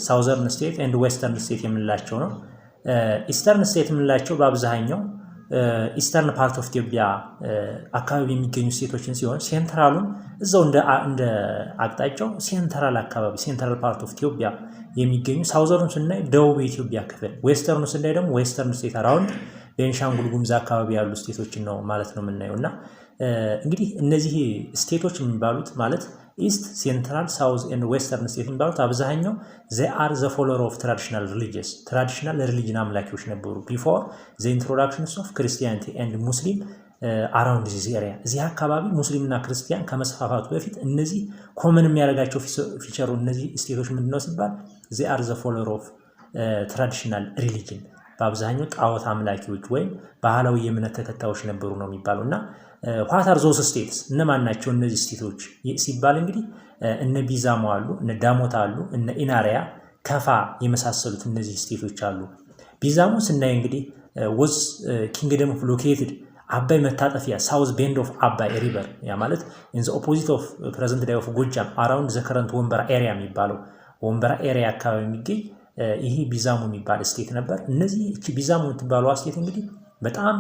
ሳውዘርን ስቴት ኤንድ ዌስተርን ስቴት የምንላቸው ነው። ኢስተርን ስቴት የምንላቸው በአብዛኛው ኢስተርን ፓርት ኦፍ ኢትዮጵያ አካባቢ የሚገኙ ስቴቶችን ሲሆን ሴንትራሉን እዛው እንደ አቅጣጫው ሴንትራል አካባቢ ሴንትራል ፓርት ኦፍ ኢትዮጵያ የሚገኙ፣ ሳውዘርን ስናይ ደቡብ የኢትዮጵያ ክፍል፣ ዌስተርን ስናይ ደግሞ ዌስተርን ስቴት አራውንድ ቤንሻንጉል ጉሙዝ አካባቢ ያሉ ስቴቶችን ነው ማለት ነው የምናየው። እና እንግዲህ እነዚህ ስቴቶች የሚባሉት ማለት ኢስት፣ ሴንትራል፣ ሳውዝ ኤንድ ዌስተርን ስቴት የሚባሉት አብዛኛው they are the follower of traditional religious ትራዲሽናል ሪሊጅን አምላኪዎች ነበሩ before the introductions of Christianity and Muslim around this area። እዚህ አካባቢ ሙስሊምና ክርስቲያን ከመስፋፋቱ በፊት እነዚህ ኮመን የሚያደርጋቸው ፊቸሩ እነዚህ ስቴቶች ምንድነው ሲባል they are the follower of traditional religion በአብዛኛው ጣዖት አምላኪዎች ወይም ባህላዊ የእምነት ተከታዮች ነበሩ ነው የሚባለው። እና what are those states እነማን ናቸው እነዚህ ስቴቶች ሲባል እንግዲህ እነ ቢዛሞ አሉ፣ እነ ዳሞት አሉ፣ እነ ኢናሪያ፣ ከፋ የመሳሰሉት እነዚህ ስቴቶች አሉ። ቢዛሞ ስናይ እንግዲህ was kingdom of located አባይ መታጠፊያ ሳውዝ ቤንድ ኦፍ አባይ ሪቨር ያ ማለት in the opposite of present day of ጎጃም around the current ወንበራ ኤሪያ የሚባለው ወንበራ ኤሪያ አካባቢ የሚገኝ ይሄ ቢዛሞ የሚባል ስቴት ነበር። እነዚህ እቺ ቢዛሞ የምትባለው ስቴት እንግዲህ በጣም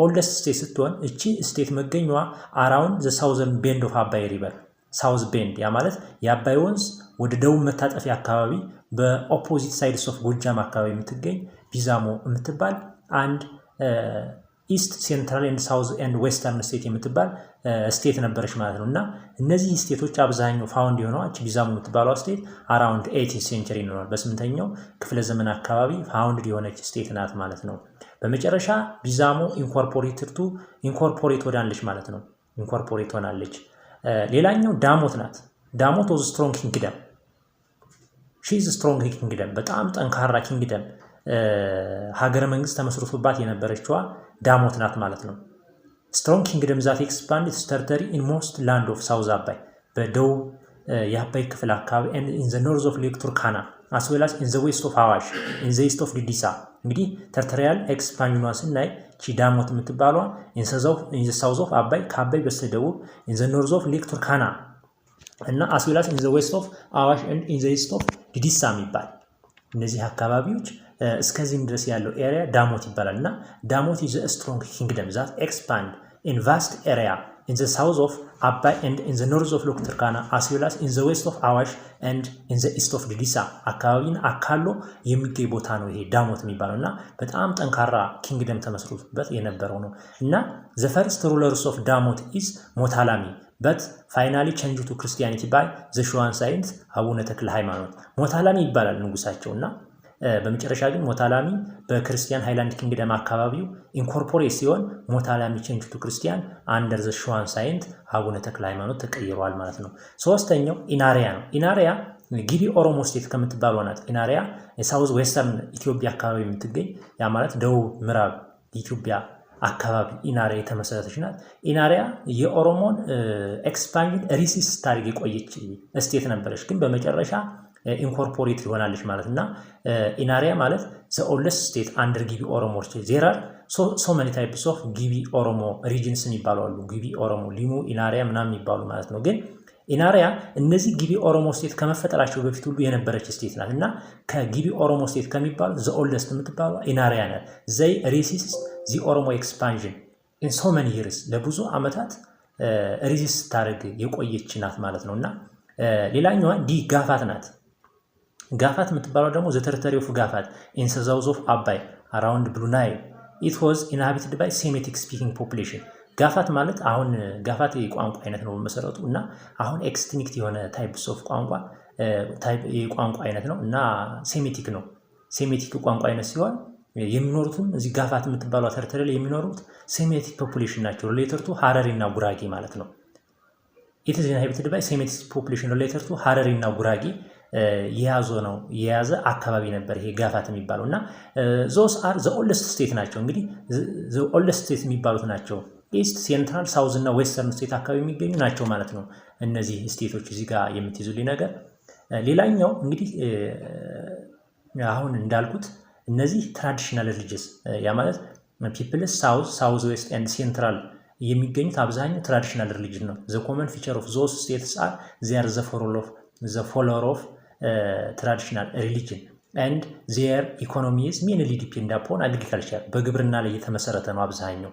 ኦልደስት ስቴት ስትሆን እቺ ስቴት መገኘዋ አራውንድ ዘ ሳውዘርን ቤንድ ኦፍ አባይ ሪቨር ሳውዝ ቤንድ ያ ማለት የአባይ ወንዝ ወደ ደቡብ መታጠፊያ አካባቢ በኦፖዚት ሳይድስ ኦፍ ጎጃም አካባቢ የምትገኝ ቢዛሞ የምትባል አንድ ኢስት ሴንትራል ኤንድ ሳውዝ ኤንድ ዌስተርን ስቴት የምትባል ስቴት ነበረች ማለት ነው። እና እነዚህ ስቴቶች አብዛኛው ፋውንድ የሆነው እቺ ቢዛሞ የምትባለው ስቴት አራውንድ 18th ሴንቸሪ ነው በ8ኛው ክፍለ ዘመን አካባቢ ፋውንድ የሆነች ስቴት ናት ማለት ነው። በመጨረሻ ቢዛሞ ኢንኮርፖሬት ሆናለች ማለት ነው። ኢንኮርፖሬት ሆናለች። ሌላኛው ዳሞት ናት። ዳሞት was strong kingdom she is strong kingdom በጣም ጠንካራ ኪንግደም ሀገረ መንግስት ተመስርቶባት የነበረችዋ ዳሞት ናት ማለት ነው። strong kingdom that expanded its territory in most land of south አባይ በደቡብ የአባይ ክፍል አካባቢ and in the north of Lake Turkana as well as in the west of አዋሽ in the east of ዲዲሳ እንግዲህ ተርተሪያል ኤክስፓንሽኗን ስናይ ቺ ዳሞት የምትባሏ in the south of አባይ ከአባይ በስተደቡብ in the north of Lake Turkana እና as well as in the west of አዋሽ and in the east of ዲዲሳ የሚባል እነዚህ አካባቢዎች እስከዚህም ድረስ ያለው ኤሪያ ዳሞት ይባላል። እና ዳሞት is a strong kingdom that expand in vast area in the south of አባይ and in the north of Lake Turkana as well as in the west of አዋሽ and in the east of ዲዲሳ አካባቢን አካሎ የሚገኝ ቦታ ነው ይሄ ዳሞት የሚባለው። እና በጣም ጠንካራ ኪንግደም ተመስርቶበት የነበረው ነው። እና the first rulers of ዳሞት is ሞታላሚ but finally changed to Christianity by the ሸዋን ሳይንት አቡነ ተክለ ሃይማኖት ሞታላሚ ይባላል ንጉሳቸውና በመጨረሻ ግን ሞታላሚ በክርስቲያን ሃይላንድ ኪንግደም አካባቢው ኢንኮርፖሬት ሲሆን ሞታላሚ ቼንጅ ቱ ክርስቲያን አንደር ዘ ሸዋን ሳይንት አቡነ ተክለ ሃይማኖት ተቀይሯል ማለት ነው። ሶስተኛው ኢናሪያ ነው። ኢናሪያ ጊቢ ኦሮሞ ስቴት ከምትባለው ናት። ኢናሪያ የሳውዝ ዌስተርን ኢትዮጵያ አካባቢ የምትገኝ ያ ማለት ደቡብ ምዕራብ ኢትዮጵያ አካባቢ ኢናሪያ የተመሰረተች ናት። ኢናሪያ የኦሮሞን ኤክስፓንሽን ሪሲስት ታሪክ የቆየች ስቴት ነበረች፣ ግን በመጨረሻ ኢንኮርፖሬት ይሆናለች ማለት እና ኢናሪያ ማለት ዘ ኦልደስት ስቴት አንደር ጊቢ ኦሮሞዎች ዜር አር ሶ ማኒ ታይፕስ ኦፍ ጊቢ ኦሮሞ ሪጅንስ ይባላሉ። ጊቢ ኦሮሞ፣ ሊሙ፣ ኢናሪያ ምናምን ይባሉ ማለት ነው። ግን ኢናሪያ እነዚህ ጊቢ ኦሮሞ ስቴት ከመፈጠራቸው በፊት ሁሉ የነበረች ስቴት ናት እና ከጊቢ ኦሮሞ ስቴት ከሚባሉ ዘ ኦልደስት የምትባለው ኢናሪያ ናት። ዘይ ሬሲስት ዚ ኦሮሞ ኤክስፓንሽን ኢን ሶ ማኒ ይርስ ለብዙ ዓመታት ሬሲስት ታደርግ የቆየች ናት ማለት ነው። እና ሌላኛዋ ዲ ጋፋት ናት። ጋፋት የምትባለው ደግሞ ዘ ተርተሪ ኦፍ ጋፋት ኢን ዘ ሳውዝ ኦፍ አባይ አራውንድ ብሉ ናይል ኢት ዋዝ ኢንሃቢትድ ባይ ሴሜቲክ ስፒኪንግ ፖፑሌሽን። ጋፋት ማለት አሁን ጋፋት የቋንቋ አይነት ነው በመሰረቱ እና አሁን ኤክስቲንክት የሆነ ታይፕስ ኦፍ የቋንቋ አይነት ነው እና ሴሜቲክ ነው። ሴሜቲክ ቋንቋ አይነት ሲሆን የሚኖሩትም እዚህ ጋፋት የምትባለው ተርተሪ ላይ የሚኖሩት ሴሜቲክ ፖፑሌሽን ናቸው። ሪሌተር ቱ ሀረሪ እና ጉራጌ ማለት ነው። ኢት ኢዝ ኢንሃቢትድ ባይ ሴሜቲክ ፖፑሌሽን ሪሌተር ቱ ሀረሪ እና ጉራጌ የያዘ አካባቢ ነበር ይሄ ጋፋት የሚባለው። እና ዞስ አር ዘ ኦልደስት ስቴት ናቸው። እንግዲህ ዘ ኦልደስት ስቴት የሚባሉት ናቸው ኢስት፣ ሴንትራል፣ ሳውዝ እና ዌስተርን ስቴት አካባቢ የሚገኙ ናቸው ማለት ነው እነዚህ ስቴቶች እዚህ ጋር የምትይዙልኝ ነገር። ሌላኛው እንግዲህ አሁን እንዳልኩት እነዚህ ትራዲሽናል ሪሊጅስ ያ ማለት ፒፕልስ ሳውዝ ዌስት ኤንድ ሴንትራል የሚገኙት አብዛኛው ትራዲሽናል ሪሊጅን ነው። ዘ ኮመን ፊቸር ኦፍ ዞስ ስቴትስ አር ዜር ዘ ፎሎወር ኦፍ ትራዲሽናል ሪሊጅን ኤንድ ዜር ኢኮኖሚስ ሜንሊ ዲፔንድ አፖን አግሪካልቸር በግብርና ላይ የተመሰረተ ነው። አብዛኛው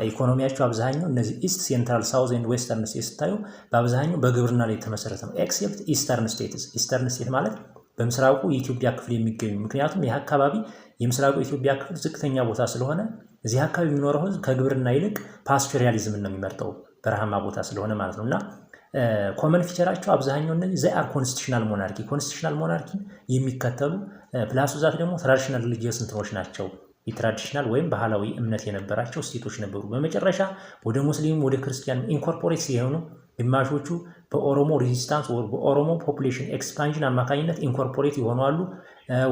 ኢኮኖሚያቸው አብዛኛው እነዚህ ኢስት፣ ሴንትራል፣ ሳውዝ ኤንድ ዌስተርን ስቴትስ ስታዩ በአብዛኛው በግብርና ላይ የተመሰረተ ነው። ኤክሴፕት ኢስተርን ስቴትስ። ኢስተርን ስቴት ማለት በምስራቁ የኢትዮጵያ ክፍል የሚገኙ ምክንያቱም ይህ አካባቢ የምስራቁ የኢትዮጵያ ክፍል ዝቅተኛ ቦታ ስለሆነ እዚህ አካባቢ የሚኖረው ህዝብ ከግብርና ይልቅ ፓስቸሪያሊዝምን ነው የሚመርጠው በረሃማ ቦታ ስለሆነ ማለት ነው። እና ኮመን ፊቸራቸው አብዛኛው እነዚህ ዘይ አር ኮንስቲቱሽናል ሞናርኪ የሚከተሉ ፕላስ ዛት ደግሞ ትራዲሽናል ሪሊጂየስ እንትኖች ናቸው። የትራዲሽናል ወይም ባህላዊ እምነት የነበራቸው ስቴቶች ነበሩ። በመጨረሻ ወደ ሙስሊም ወደ ክርስቲያን ኢንኮርፖሬት ሲሆኑ ግማሾቹ በኦሮሞ ሬዚስታንስ ወር በኦሮሞ ፖፑሌሽን ኤክስፓንሽን አማካኝነት ኢንኮርፖሬት ይሆናሉ።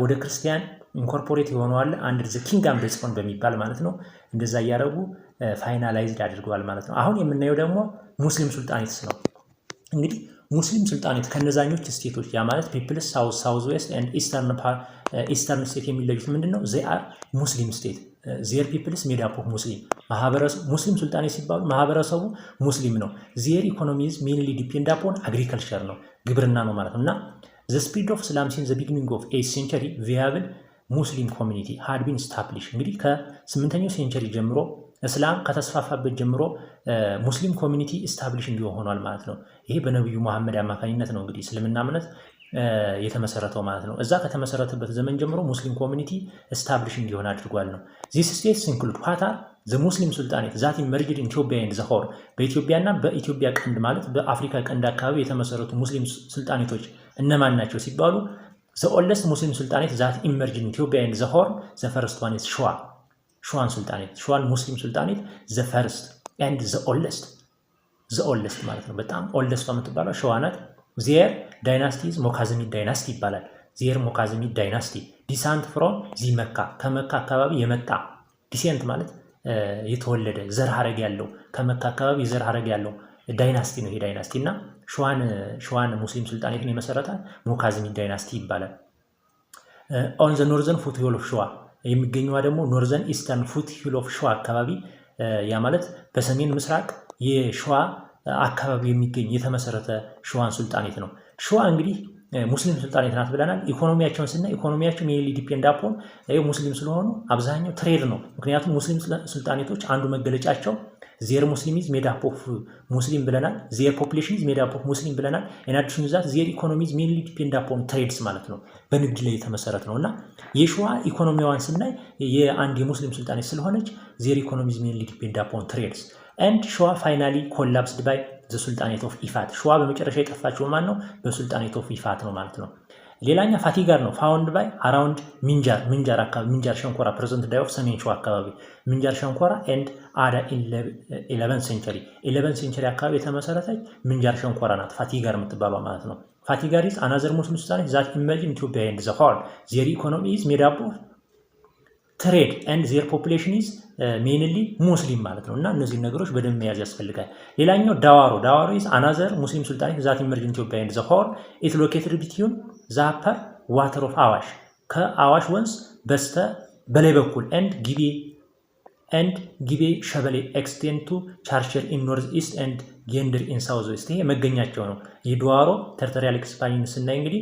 ወደ ክርስቲያን ኢንኮርፖሬት ይሆናሉ። አንድ ዘ ኪንግደም ሪስፖንድ በሚባል ማለት ነው። እንደዛ እያደረጉ ፋይናላይዝድ አድርገዋል ማለት ነው። አሁን የምናየው ደግሞ ሙስሊም ሱልጣኔትስ ነው። እንግዲህ ሙስሊም ሱልጣኔት ከነዛኞች ስቴቶች ያ ማለት ፒፕልስ ሳውዝ፣ ሳውዝ ዌስት ኤንድ ኢስተርን ስቴት የሚለዩት ምንድነው? ዜይ አር ሙስሊም ስቴት ዜር ፒፕልስ ሜድ አፕ ኦፍ ሙስሊም ማህበረሰቡ ሙስሊም ሱልጣኔት ሲባሉ ማህበረሰቡ ሙስሊም ነው። ዜር ኢኮኖሚዝ ሜንሊ ዲፔንድ አፖን አግሪካልቸር ነው፣ ግብርና ነው ማለት ነው። እና ዘ ስፕሪድ ኦፍ እስላም ሲን ዘ ቢጊኒንግ ኦፍ 8th ሴንቸሪ ቪያብል ሙስሊም ኮሚኒቲ ሃድ ቢን ስታብሊሽ። እንግዲህ ከ8ኛው ሴንቸሪ ጀምሮ እስላም ከተስፋፋበት ጀምሮ ሙስሊም ኮሚኒቲ ስታብሊሽ እንዲሆን ሆኗል ማለት ነው። ይሄ በነብዩ መሐመድ አማካኝነት ነው እንግዲህ እስልምና እምነት የተመሰረተው ማለት ነው። እዛ ከተመሰረተበት ዘመን ጀምሮ ሙስሊም ኮሚኒቲ ስታብሊሽ እንዲሆን አድርጓል ነው። ዚስ ስቴትስ ኢንክሉድ ኳታር ዘ ሙስሊም ሱልጣኔት ዛት ኢመርጅድ ኢን ኢትዮጵያ ኤንድ ዘ ሆርን። በኢትዮጵያና በኢትዮጵያ ቀንድ ማለት በአፍሪካ ቀንድ አካባቢ የተመሰረቱ ሙስሊም ሱልጣኔቶች እነማን ናቸው ሲባሉ ዘ ኦልደስት ሙስሊም ሱልጣኔት ዛት ኢመርጅድ ኢን ኢትዮጵያ ኤንድ ዘ ሆርን ዘ ፈርስት ዋን ኢዝ ሸዋን ሱልጣኔት ሸዋን ሙስሊም ሱልጣኔት ዘ ፈርስት ኤንድ ዘ ኦልደስት ማለት ነው። በጣም ኦልደስቷ የምትባለው ሸዋ ናት። ዜር ዳይናስቲዝ ሞካዝሚድ ዳይናስቲ ይባላል። ዜር ሞካዝሚድ ዳይናስቲ ዲሳንት ፍሮም ዚ መካ ከመካ አካባቢ የመጣ ዲሴንት ማለት የተወለደ ዘር ሀረግ ያለው ከመካ አካባቢ ዘር ሀረግ ያለው ዳይናስቲ ነው። ይሄ ዳይናስቲ እና ሸዋን ሙስሊም ሱልጣኔትን የመሰረታል ሞካዝሚድ ዳይናስቲ ይባላል። ኦን ዘ ኖርዘርን ፉት ሂል ኦፍ ሸዋ የሚገኘዋ ደግሞ ኖርዘርን ኢስተርን ፉት ሂል ኦፍ ሸዋ አካባቢ ያ ማለት በሰሜን ምስራቅ የሸዋ አካባቢ የሚገኝ የተመሰረተ ሸዋን ሱልጣኔት ነው። ሸዋ እንግዲህ ሙስሊም ሱልጣኔት ናት ብለናል። ኢኮኖሚያቸውን ስናይ ኢኮኖሚያቸው ሜንሊ ዲፔንድ አፖን ሙስሊም ስለሆኑ አብዛኛው ትሬድ ነው። ምክንያቱም ሙስሊም ሱልጣኔቶች አንዱ መገለጫቸው ዜር ሙስሊሚዝ ሜድ አፕ ኦፍ ሙስሊም ብለናል። ዜር ፖፑሌሽን ኢዝ ሜድ አፕ ኦፍ ሙስሊም ብለናል። ኢናዲሽን ዛት ዜር ኢኮኖሚዝ ሜንሊ ዲፔንድ አፖን ትሬድስ ማለት ነው። በንግድ ላይ የተመሰረተ ነው እና የሸዋ ኢኮኖሚዋን ስናይ የአንድ የሙስሊም ሱልጣኔት ስለሆነች ዜር ኢኮኖሚዝ ሜንሊ ዲፔንድ አፖን ትሬድስ ኤንድ ሸዋ ፋይናሊ ኮላፕስድ ባይ ዘ ሱልጣኔት ኦፍ ኢፋት። ሸዋ በመጨረሻ የጠፋችው ማን ነው? በሱልጣኔት ኦፍ ኢፋት ነው ማለት ነው። ሌላኛ ፋቲጋር ነው። ፋውንድ ባይ አራውንድ ሚንጃር አካባቢ ሚንጃር ሸንኮራ ፕሬዘንት ዳይ ኦፍ ሰሜን ሸዋ አካባቢ ሚንጃር ሸንኮራ ኤንድ አዳ 11th ሴንቸሪ አካባቢ የተመሰረተች ሚንጃር ሸንኮራ ናት ፋቲጋር የምትባለው ማለት ነው። ፋቲጋር ኢዝ አናዘር ሙስሊም ሱልጣኔት ዛት ኢመርጅድ ኢን ኢትዮጵያ ኤንድ ዘ ሆርን ዜር ኢኮኖሚ ኢዝ ሜድ አፕ ኦፍ ትሬድ ኤንድ ዜር ፖፑሌሽን ኢዝ ሜንሊ ሙስሊም ማለት ነው። እና እነዚህ ነገሮች በደንብ መያዝ ያስፈልጋል። ሌላኛው ዳዋሮ ኢዝ አናዘር ሙስሊም ሱልጣኔት ዛት ኢመርጅድ ኢን ኢትዮጵያ ኤንድ ዘ ሆርን ኢት ሎኬትድ ቢትዊን ዘ አፐር ዋተር ኦፍ አዋሽ ከአዋሽ ወንዝ በስተ በላይ በኩል ኤንድ ጊቤ ሸበሌ ኤክስቴንድ ቱ ቻርቸር ኢን ኖርዝ ኢስት ኤንድ ጌንድር ኢን ሳውዝ ዌስት። ይሄ መገኛቸው ነው። የዳዋሮ ተርተሪያል ኤክስፓንሽን ስናይ እንግዲህ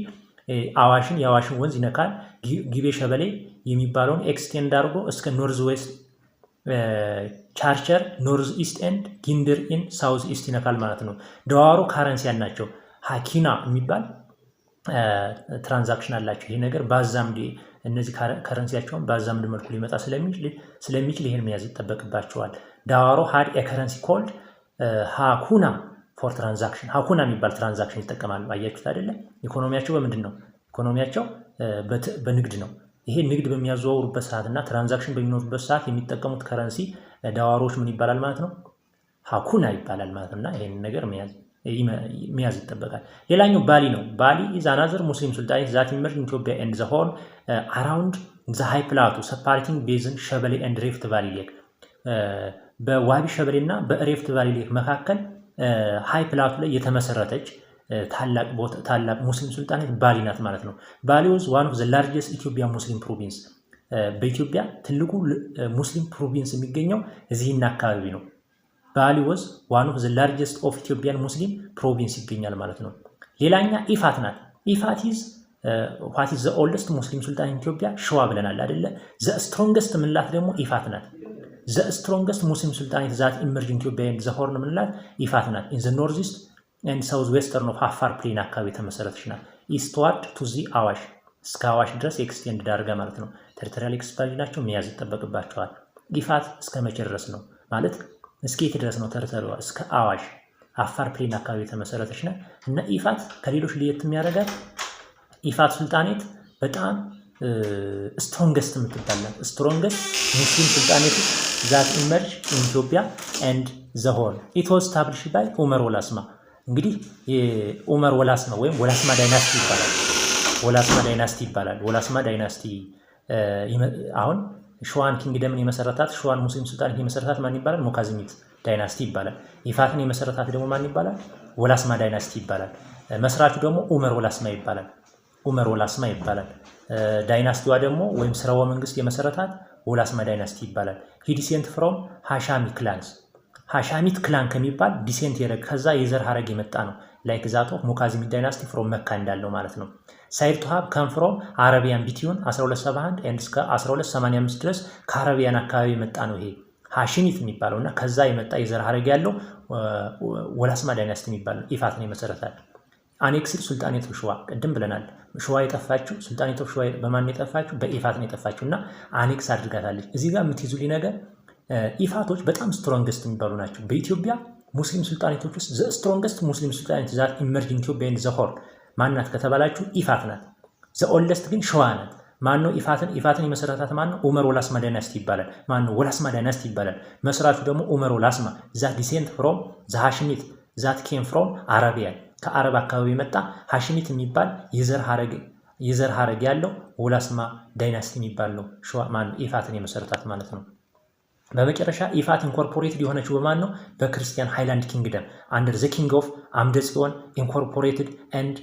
የአዋሽን ወንዝ ይነካል። ጊቤ ሸበሌ የሚባለውን ኤክስቴንድ አድርጎ እስከ ኖርዝ ዌስት ቻርቸር ኖርዝ ኢስት ኤንድ ጊንድር ኢን ሳውዝ ኢስት ይነካል ማለት ነው። ዳዋሮ ካረንሲ ያላቸው ሀኪና የሚባል ትራንዛክሽን አላቸው። ይሄ ነገር ባዛምድ እነዚህ ከረንሲያቸውን ባዛምድ መልኩ ሊመጣ ስለሚችል ይሄን መያዝ ይጠበቅባቸዋል። ዳዋሮ ሃድ የከረንሲ ኮልድ ሃኩና ፎር ትራንዛክሽን ሃኩና የሚባል ትራንዛክሽን ይጠቀማሉ። አያችሁት አይደለ? ኢኮኖሚያቸው በምንድን ነው? ኢኮኖሚያቸው በንግድ ነው። ይሄ ንግድ በሚያዘዋውሩበት ሰዓት እና ትራንዛክሽን በሚኖሩበት ሰዓት የሚጠቀሙት ከረንሲ ዳዋሮች ምን ይባላል ማለት ነው? ሃኩና ይባላል ማለት እና ይሄን ነገር መያዝ ይጠበቃል። ሌላኛው ባሊ ነው። ባሊ ኢዝ አናዘር ሙስሊም ሱልጣኔት ዛት ኢመርጅድ ኢን ኢትዮጵያ ኤንድ ዘ ሆርን አራውንድ ዘ ሃይ ፕላቱ ሰፓሬቲንግ ቤዝን ሸበሌ ኤንድ ሬፍት ቫሊ ሌክ በዋቢ ሸበሌ እና በሬፍት ቫሊ ሌክ መካከል ሃይ ፕላቱ ላይ የተመሰረተች ታላቅ ሙስሊም ሱልጣኔት ባሊ ናት ማለት ነው። ባሊ ዋዝ ዋን ኦፍ ዘ ላርጀስት ኢትዮጵያ ሙስሊም ፕሮቪንስ። በኢትዮጵያ ትልቁ ሙስሊም ፕሮቪንስ የሚገኘው እዚህና አካባቢ ነው። ባሊ ዋዝ ዋን ኦፍ ዘ ላርጀስት ኦፍ ኢትዮጵያን ሙስሊም ፕሮቪንስ ይገኛል ማለት ነው። ሌላኛ ኢፋት ናት። ኢፋት ኢዝ ዋት ኢዝ ዘ ኦልደስት ሙስሊም ሱልጣን ኢን ኢትዮጵያ ሸዋ ብለናል አይደለ? ዘ ስትሮንገስት ምንላት ደግሞ ኢፋት ናት። ዘ ስትሮንገስት ሙስሊም ሱልጣኔት ዛት ኢመርጅ ኢን ኢትዮጵያ ኤንድ ዘ ሆርን ምንላት ኢፋት ናት። ኢን ዘ ኖርዝ ኢስት ኤንድ ሳውዝ ዌስተርን ኦፍ አፋር ፕሌን አካባቢ የተመሰረተች ናት። ኢስትዋርድ ቱ ዚ አዋሽ እስከ አዋሽ ድረስ ኤክስቴንድ ዳርጋ ማለት ነው። ቴሪቶሪያል ኤክስፓንሽናቸው መያዝ ይጠበቅባቸዋል። ኢፋት እስከ መቼ ድረስ ነው ማለት እስከ የት ድረስ ነው ቴሪቶሪዋ? እስከ አዋሽ አፋር ፕሌን አካባቢ የተመሰረተች ናት እና ኢፋት ከሌሎች ለየት የሚያደርጋት ኢፋት ሱልጣኔት በጣም ስትሮንገስት የምትባላት ስትሮንገስት ሙስሊም ሱልጣኔት ዛት ኢመርጅ ኢን ኢትዮጵያ ኤንድ ዘ ሆል ኢት ዋዝ ስታብሊሽድ ባይ ኡመር ወላስማ። እንግዲህ ኡመር ወላስማ ወይም ወላስማ ዳይናስቲ ይባላል። ወላስማ ዳይናስቲ ይባላል። ወላስማ ዳይናስቲ አሁን ሸዋን ኪንግደምን የመሰረታት ሸዋን ሙስሊም ሱልጣኔት የመሰረታት ማን ይባላል? ሞካዝሚት ዳይናስቲ ይባላል። ኢፋትን የመሰረታት ደግሞ ማን ይባላል? ወላስማ ዳይናስቲ ይባላል። መስራቹ ደግሞ ኡመር ወላስማ ይባላል። ኡመር ወላስማ ይባላል። ዳይናስቲዋ ደግሞ ወይም ስርወ መንግስት የመሰረታት ወላስማ ዳይናስቲ ይባላል። ሂ ዲሴንት ፍሮም ሃሻሚ ክላንስ ሃሻሚት ክላን ከሚባል ዲሴንት የረግ ከዛ የዘር ሀረግ የመጣ ነው። ላይክ ዛት ኦፍ ሞካዝሚት ዳይናስቲ ፍሮም መካ እንዳለው ማለት ነው። ሳይድ ቱ ሃብ ከም ፍሮም አረቢያን ቢትዊን 1271 ኤንድ እስከ 1285 ድረስ ከአረቢያን አካባቢ የመጣ ነው ይሄ ሃሽሚት የሚባለው እና ከዛ የመጣ የዘር ሀረግ ያለው ወላስማ ዳይናስቲ የሚባል ነው። ኢፋትን የመሰረታል። አኔክስድ ሱልጣኔት ኦፍ ሸዋ ቅድም ብለናል። ሸዋ የጠፋችው ሱልጣኔት ኦፍ ሸዋ በማን የጠፋችው? በኢፋት ነው የጠፋችው እና አኔክስ አድርጋታለች። እዚህ ጋር የምትይዙልኝ ነገር ኢፋቶች በጣም ስትሮንገስት የሚባሉ ናቸው። በኢትዮጵያ ሙስሊም ሱልጣኔቶች ውስጥ ዘ ስትሮንገስት ሙስሊም ሱልጣኔት ዛት ኢመርጅ ኢን ኢትዮጵያ ኤንድ ዘ ሆል ማናት ከተባላችሁ ኢፋት ናት። ዘ ኦልደስት ግን ሸዋ ናት። ማነው ኢፋትን የመሰረታት ማነው? ኡመር ወላስማ ዳይናስቲ ይባላል። ማነው? ወላስማ ዳይናስቲ ይባላል። መስራቹ ደግሞ ኡመር ወላስማ ዛት ዲሴንት ፍሮም ዘ ሃሽሚት ዛት ኬም ፍሮም አረቢያን ከአረብ አካባቢ የመጣ ሃሽሚት የሚባል የዘር ሀረግ ያለው ወላስማ ዳይናስቲ የሚባል ነው። ሸዋ ማነው? ኢፋትን የመሰረታት ማለት ነው። በመጨረሻ ኢፋት ኢንኮርፖሬትድ የሆነችው በማን ነው? በክርስቲያን ሃይላንድ ኪንግደም አንደር ዘ ኪንግ ኦፍ አምደ ጽዮን ኢንኮርፖሬትድ ኤንድ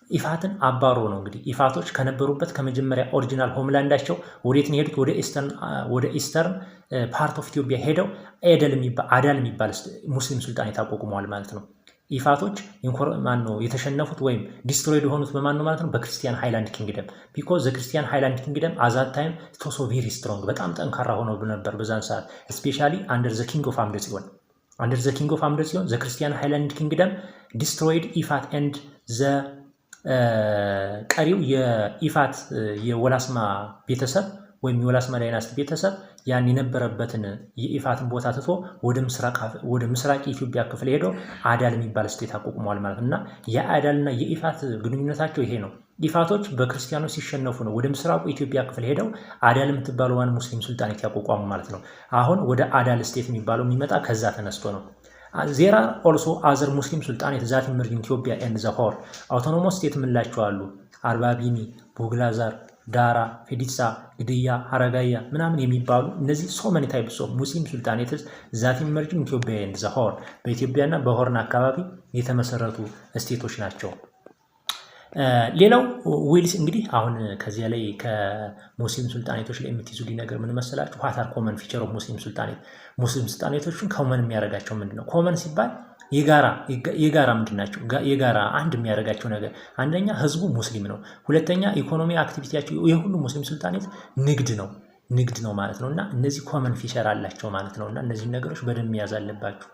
ኢፋትን አባሮ ነው። እንግዲህ ኢፋቶች ከነበሩበት ከመጀመሪያ ኦሪጂናል ሆምላንዳቸው ወዴት ነው የሄዱት? ወደ ኢስተርን ፓርት ኦፍ ኢትዮጵያ ሄደው አዳል የሚባል ሙስሊም ሱልጣኔት አቋቁመዋል ማለት ነው። ኢፋቶች ማን ነው የተሸነፉት ወይም ዲስትሮይድ የሆኑት በማን ነው ማለት ነው? በክርስቲያን ሃይላንድ ኪንግደም ቢኮዝ ዘ ክርስቲያን ሃይላንድ ኪንግደም አዛት ታይም ቶሶ ቬሪ ስትሮንግ በጣም ጠንካራ ሆነው ነበር በዛን ሰዓት ስፔሻሊ አንደር ዘ ኪንግ ኦፍ አምደ ጽዮን አንደር ዘ ኪንግ ኦፍ አምደ ጽዮን ዘ ክርስቲያን ሃይላንድ ኪንግደም ዲስትሮይድ ኢፋት ኤንድ ዘ ቀሪው የኢፋት የወላስማ ቤተሰብ ወይም የወላስማ ዳይናስቲ ቤተሰብ ያን የነበረበትን የኢፋትን ቦታ ትቶ ወደ ምስራቅ የኢትዮጵያ ክፍል ሄዶ አዳል የሚባል ስቴት አቋቁመዋል ማለት እና የአዳልና የኢፋት ግንኙነታቸው ይሄ ነው። ኢፋቶች በክርስቲያኖች ሲሸነፉ ነው ወደ ምስራቁ የኢትዮጵያ ክፍል ሄደው አዳል የምትባለው ዋን ሙስሊም ሱልጣኔት ያቋቋሙ ማለት ነው። አሁን ወደ አዳል ስቴት የሚባለው የሚመጣ ከዛ ተነስቶ ነው። ዜር አር ኦልሶ አዘር ሙስሊም ሱልጣኔት ዛት ኢመርጅ ኢን ኢትዮጵያ ኤንድ ዘ ሆል አውቶኖሞስ ስቴት የምንላቸው አሉ። አርባቢኒ፣ ቦግላዛር፣ ዳራ፣ ፌዲሳ፣ ግድያ፣ ሀረጋያ ምናምን የሚባሉ እነዚህ ሶ መኒ ታይፕስ ኦፍ ሙስሊም ሱልጣኔትስ ዛት ኢመርጅ ኢን ኢትዮጵያ ኤንድ ዘ ሆል በኢትዮጵያና በሆርን አካባቢ የተመሰረቱ ስቴቶች ናቸው። ሌላው ዊልስ እንግዲህ አሁን ከዚያ ላይ ከሙስሊም ሱልጣኔቶች ላይ የምትይዙልኝ ነገር ምን መሰላችሁ? ዋት ኮመን ፊቸር ኦፍ ሙስሊም ሱልጣኔቶችን ኮመን የሚያደርጋቸው ምንድን ነው? ኮመን ሲባል የጋራ ምንድን ናቸው? የጋራ አንድ የሚያደርጋቸው ነገር አንደኛ ህዝቡ ሙስሊም ነው። ሁለተኛ ኢኮኖሚ አክቲቪቲያቸው የሁሉ ሙስሊም ሱልጣኔት ንግድ ነው ማለት ነው እና እነዚህ ኮመን ፊቸር አላቸው ማለት ነው እና እነዚህ ነገሮች በደንብ መያዝ አለባችሁ።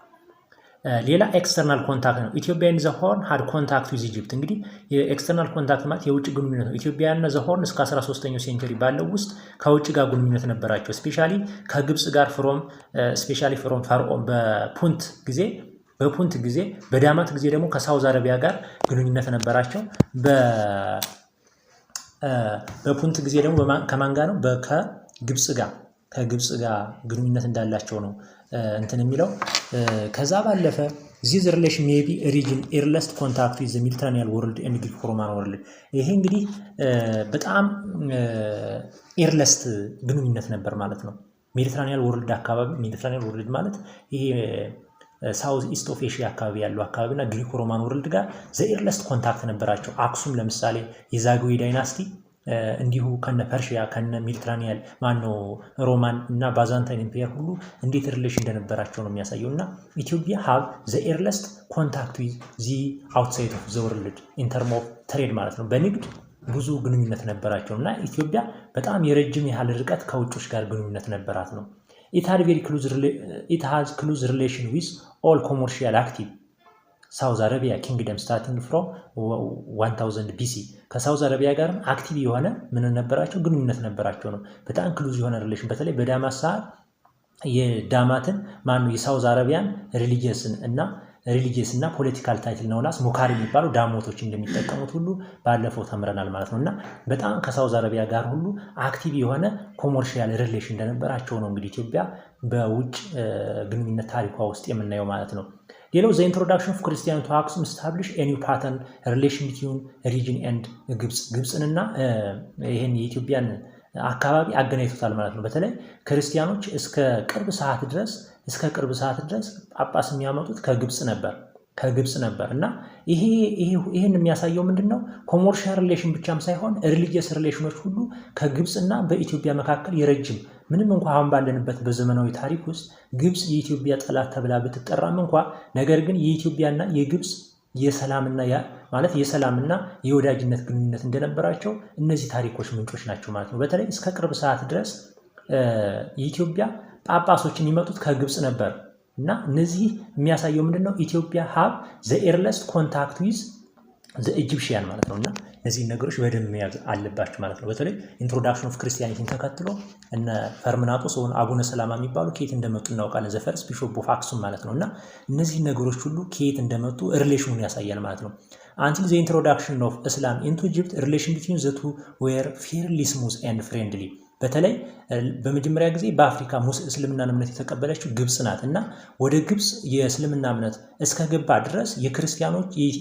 ሌላ ኤክስተርናል ኮንታክት ነው። ኢትዮጵያ ኤንድ ዘ ሆርን ሃድ ኮንታክት ዊዝ ኢጂፕት። እንግዲህ የኤክስተርናል ኮንታክት ማለት የውጭ ግንኙነት ነው። ኢትዮጵያና ዘ ሆርን እስከ 13ኛው ሴንቸሪ ባለው ውስጥ ከውጭ ጋር ግንኙነት ነበራቸው። ስፔሻሊ ከግብጽ ጋር ስፔሻሊ ፍሮም ፈርዖን በፑንት ጊዜ በዳማት ጊዜ ደግሞ ከሳውዝ አረቢያ ጋር ግንኙነት ነበራቸው። በፑንት ጊዜ ደግሞ ከማን ጋር ነው? ከግብጽ ጋር ግንኙነት እንዳላቸው ነው እንትን የሚለው። ከዛ ባለፈ ዚስ ሪሌሽን ሜይ ቢ ሪጅን ኤርለስት ኮንታክት ዊዝ ሜዲትራኒያን ወርልድ ኤንድ ግሪክ ሮማን ወርልድ። ይሄ እንግዲህ በጣም ኤርለስት ግንኙነት ነበር ማለት ነው። ሜዲትራኒያን ወርልድ አካባቢ ሜዲትራኒያን ወርልድ ማለት ይሄ ሳውዝ ኢስት ኦፍ ኤሽያ አካባቢ ያለው አካባቢና ግሪክ ሮማን ወርልድ ጋር ዘ ኤርለስት ኮንታክት ነበራቸው። አክሱም ለምሳሌ የዛጉዌ ዳይናስቲ እንዲሁ ከነ ፐርሺያ ከነ ሜዲትራኒያን ሮማን እና ባዛንታይን ኢምፔሪየር ሁሉ እንዴት ሪሌሽን እንደነበራቸው ነው የሚያሳየው። እና ኢትዮጵያ ሀብ ዘ ኤርለስት ኮንታክት ዊዝ ዚ አውትሳይድ ኦፍ ዘ ወርልድ ኢን ተርም ኦፍ ትሬድ ማለት ነው። በንግድ ብዙ ግንኙነት ነበራቸው እና ኢትዮጵያ በጣም የረጅም ያህል ርቀት ከውጮች ጋር ግንኙነት ነበራት ነው። ኢት ሃዝ ክሉዝ ሪሌሽን ዊዝ ኦል ኮመርሺያል አክቲቭ ሳውዝ አረቢያ ኪንግደም ስታርቲንግ ፍሮም 1000 ቢሲ ከሳውዝ አረቢያ ጋርም አክቲቭ የሆነ ምን ነበራቸው ግንኙነት ነበራቸው ነው። በጣም ክሉዝ የሆነ ሪሌሽን በተለይ በዳማት ሰዓት የዳማትን የሳውዝ አረቢያን ሪሊጂየስ እና ፖለቲካል ታይትል ነውናስ ሙካሪ የሚባሉ ዳሞቶች እንደሚጠቀሙት ሁሉ ባለፈው ተምረናል ማለት ነው። እና በጣም ከሳውዝ አረቢያ ጋር ሁሉ አክቲቭ የሆነ ኮመርሺያል ሪሌሽን እንደነበራቸው ነው እንግዲህ ኢትዮጵያ በውጭ ግንኙነት ታሪኳ ውስጥ የምናየው ማለት ነው። ሌላው ዘ ኢንትሮዳክሽን ኦፍ ክርስቲያን ቱ አክሱም ስታብሊሽ ኤ ኒው ፓተርን ሪሌሽን ቢትዊን ሪጅን ኤንድ ግብፅንና ይህን የኢትዮጵያን አካባቢ አገናኝቶታል ማለት ነው። በተለይ ክርስቲያኖች እስከ ቅርብ ሰዓት ድረስ ጳጳስ የሚያመጡት ከግብፅ ነበር እና ይህን የሚያሳየው ምንድን ነው? ኮመርሻል ሪሌሽን ብቻም ሳይሆን ሪሊጂየስ ሪሌሽኖች ሁሉ ከግብፅና በኢትዮጵያ መካከል የረጅም ምንም እንኳ አሁን ባለንበት በዘመናዊ ታሪክ ውስጥ ግብፅ የኢትዮጵያ ጠላት ተብላ ብትጠራም እንኳ ነገር ግን የኢትዮጵያና የግብፅ የሰላምና የወዳጅነት ግንኙነት እንደነበራቸው እነዚህ ታሪኮች ምንጮች ናቸው ማለት ነው። በተለይ እስከ ቅርብ ሰዓት ድረስ የኢትዮጵያ ጳጳሶች የሚመጡት ከግብፅ ነበር እና እነዚህ የሚያሳየው ምንድን ነው? ኢትዮጵያ ሀብ ዘ ኤርለስት ኮንታክት ዊዝ ዘ ኢጂፕሽያን ማለት ነው። እና እነዚህ ነገሮች በደንብ መያዝ አለባቸው ማለት ነው። በተለይ ኢንትሮዳክሽን ኦፍ ክርስቲያኒቲን ተከትሎ እነ ፈርምናጦስ አቡነ ሰላማ የሚባሉ ከየት እንደመጡ እናውቃለን። ዘ ፈርስት ቢሾፕ ኦፍ አክሱም ማለት ነው። እና እነዚህ ነገሮች ሁሉ ከየት እንደመጡ ሪሌሽኑን ያሳያል ማለት ነው። አንቲል ዘ ኢንትሮዳክሽን ኦፍ እስላም ኢንቱ ኢጅፕት ሪሌሽን ቢትዊን ዘ ቱ ዌር ፌርሊ ስሙዝ ኤንድ ፍሬንድሊ። በተለይ በመጀመሪያ ጊዜ በአፍሪካ እስልምናን እምነት የተቀበለችው ግብፅ ናት እና ወደ ግብፅ የእስልምና እምነት እስከገባ ድረስ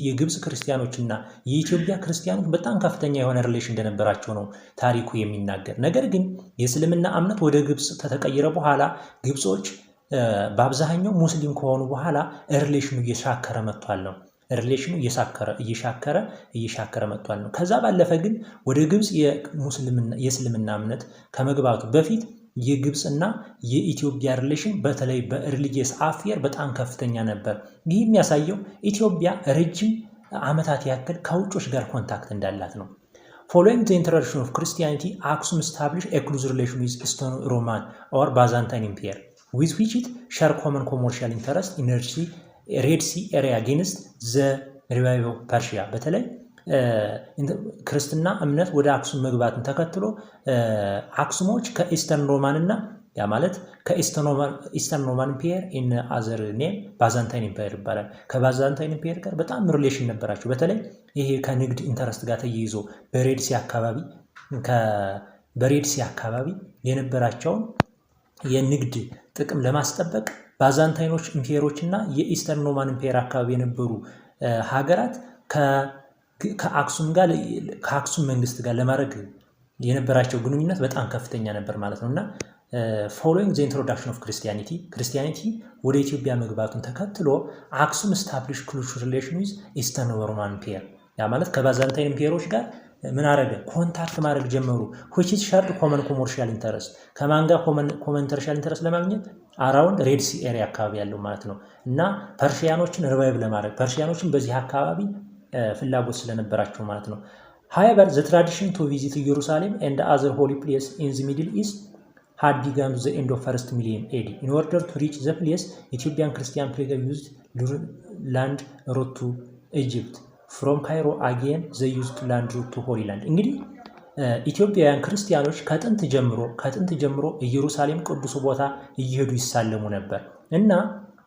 የግብፅ ክርስቲያኖች እና የኢትዮጵያ ክርስቲያኖች በጣም ከፍተኛ የሆነ ሪሌሽን እንደነበራቸው ነው ታሪኩ የሚናገር። ነገር ግን የእስልምና እምነት ወደ ግብፅ ከተቀየረ በኋላ ግብፆች በአብዛኛው ሙስሊም ከሆኑ በኋላ ሪሌሽኑ እየሻከረ መጥቷል ነው። ሪሌሽኑ እየሻከረ መጥቷል ነው። ከዛ ባለፈ ግን ወደ ግብፅ የእስልምና እምነት ከመግባቱ በፊት የግብፅና የኢትዮጵያ ሪሌሽን በተለይ በሪሊጂየስ አፌር በጣም ከፍተኛ ነበር። ይህ የሚያሳየው ኢትዮጵያ ረጅም ዓመታት ያክል ከውጮች ጋር ኮንታክት እንዳላት ነው። ፎሎዊንግ ዘ ኢንትሮዳክሽን ኦፍ ክርስቲያኒቲ አክሱም ስታብሊሽ ኤ ክሎዝ ሪሌሽን ዊዝ ኢስተርን ሮማን ኦር ባዛንታይን ኢምፔየር ዊዝ ዊች ኢት ሸር ኮመን ኮመርሻል ኢንተረስት ኢን ሬድ ሲ ኤሪያ አጌንስት ዘ ሪቫይቭ ኦፍ ፐርሺያ። በተለይ ክርስትና እምነት ወደ አክሱም መግባትን ተከትሎ አክሱሞች ከኢስተርን ሮማን እና ያ ማለት ከኢስተርን ሮማን ኢምፔየር ኢን አዘር ኔም ባዛንታይን ኢምፔየር ይባላል። ከባዛንታይን ኢምፔየር ጋር በጣም ሪሌሽን ነበራቸው። በተለይ ይሄ ከንግድ ኢንተረስት ጋር ተያይዞ በሬድሲ አካባቢ የነበራቸውን የንግድ ጥቅም ለማስጠበቅ ባዛንታይኖች ኢምፔየሮች እና የኢስተርን ሮማን ኢምፔየር አካባቢ የነበሩ ሀገራት ከአክሱም መንግስት ጋር ለማድረግ የነበራቸው ግንኙነት በጣም ከፍተኛ ነበር ማለት ነው። እና ፎሎዊንግ ዘ ኢንትሮዳክሽን ኦፍ ክርስቲያኒቲ ወደ ኢትዮጵያ መግባቱን ተከትሎ አክሱም ስታብሊሽ ክሎዝ ሪሌሽን ዊዝ ኢስተርን ሮማን ኢምፔየር ያ ማለት ከባዛንታይን ኢምፔየሮች ጋር ምን አረገ? ኮንታክት ማድረግ ጀመሩ። which is shared common commercial interest ከማን ጋር ኮመርሻል ኢንተረስት ለማግኘት አራውንድ ሬድ ሲ ኤሪያ አካባቢ ያለው ማለት ነው። እና ፐርሺያኖችን ሪቫይቭ ለማድረግ ፐርሺያኖችን በዚህ አካባቢ ፍላጎት ስለነበራቸው ማለት ነው። however the tradition to visit Jerusalem and other holy places in the Middle East had begun to the end of first millennium AD. In order to reach the place, Ethiopian Christian pilgrims used land route to Egypt. From Cairo again they used land route to Holy Land. እንግዲህ ኢትዮጵያውያን ክርስቲያኖች ከጥንት ጀምሮ ኢየሩሳሌም ቅዱስ ቦታ እየሄዱ ይሳለሙ ነበር እና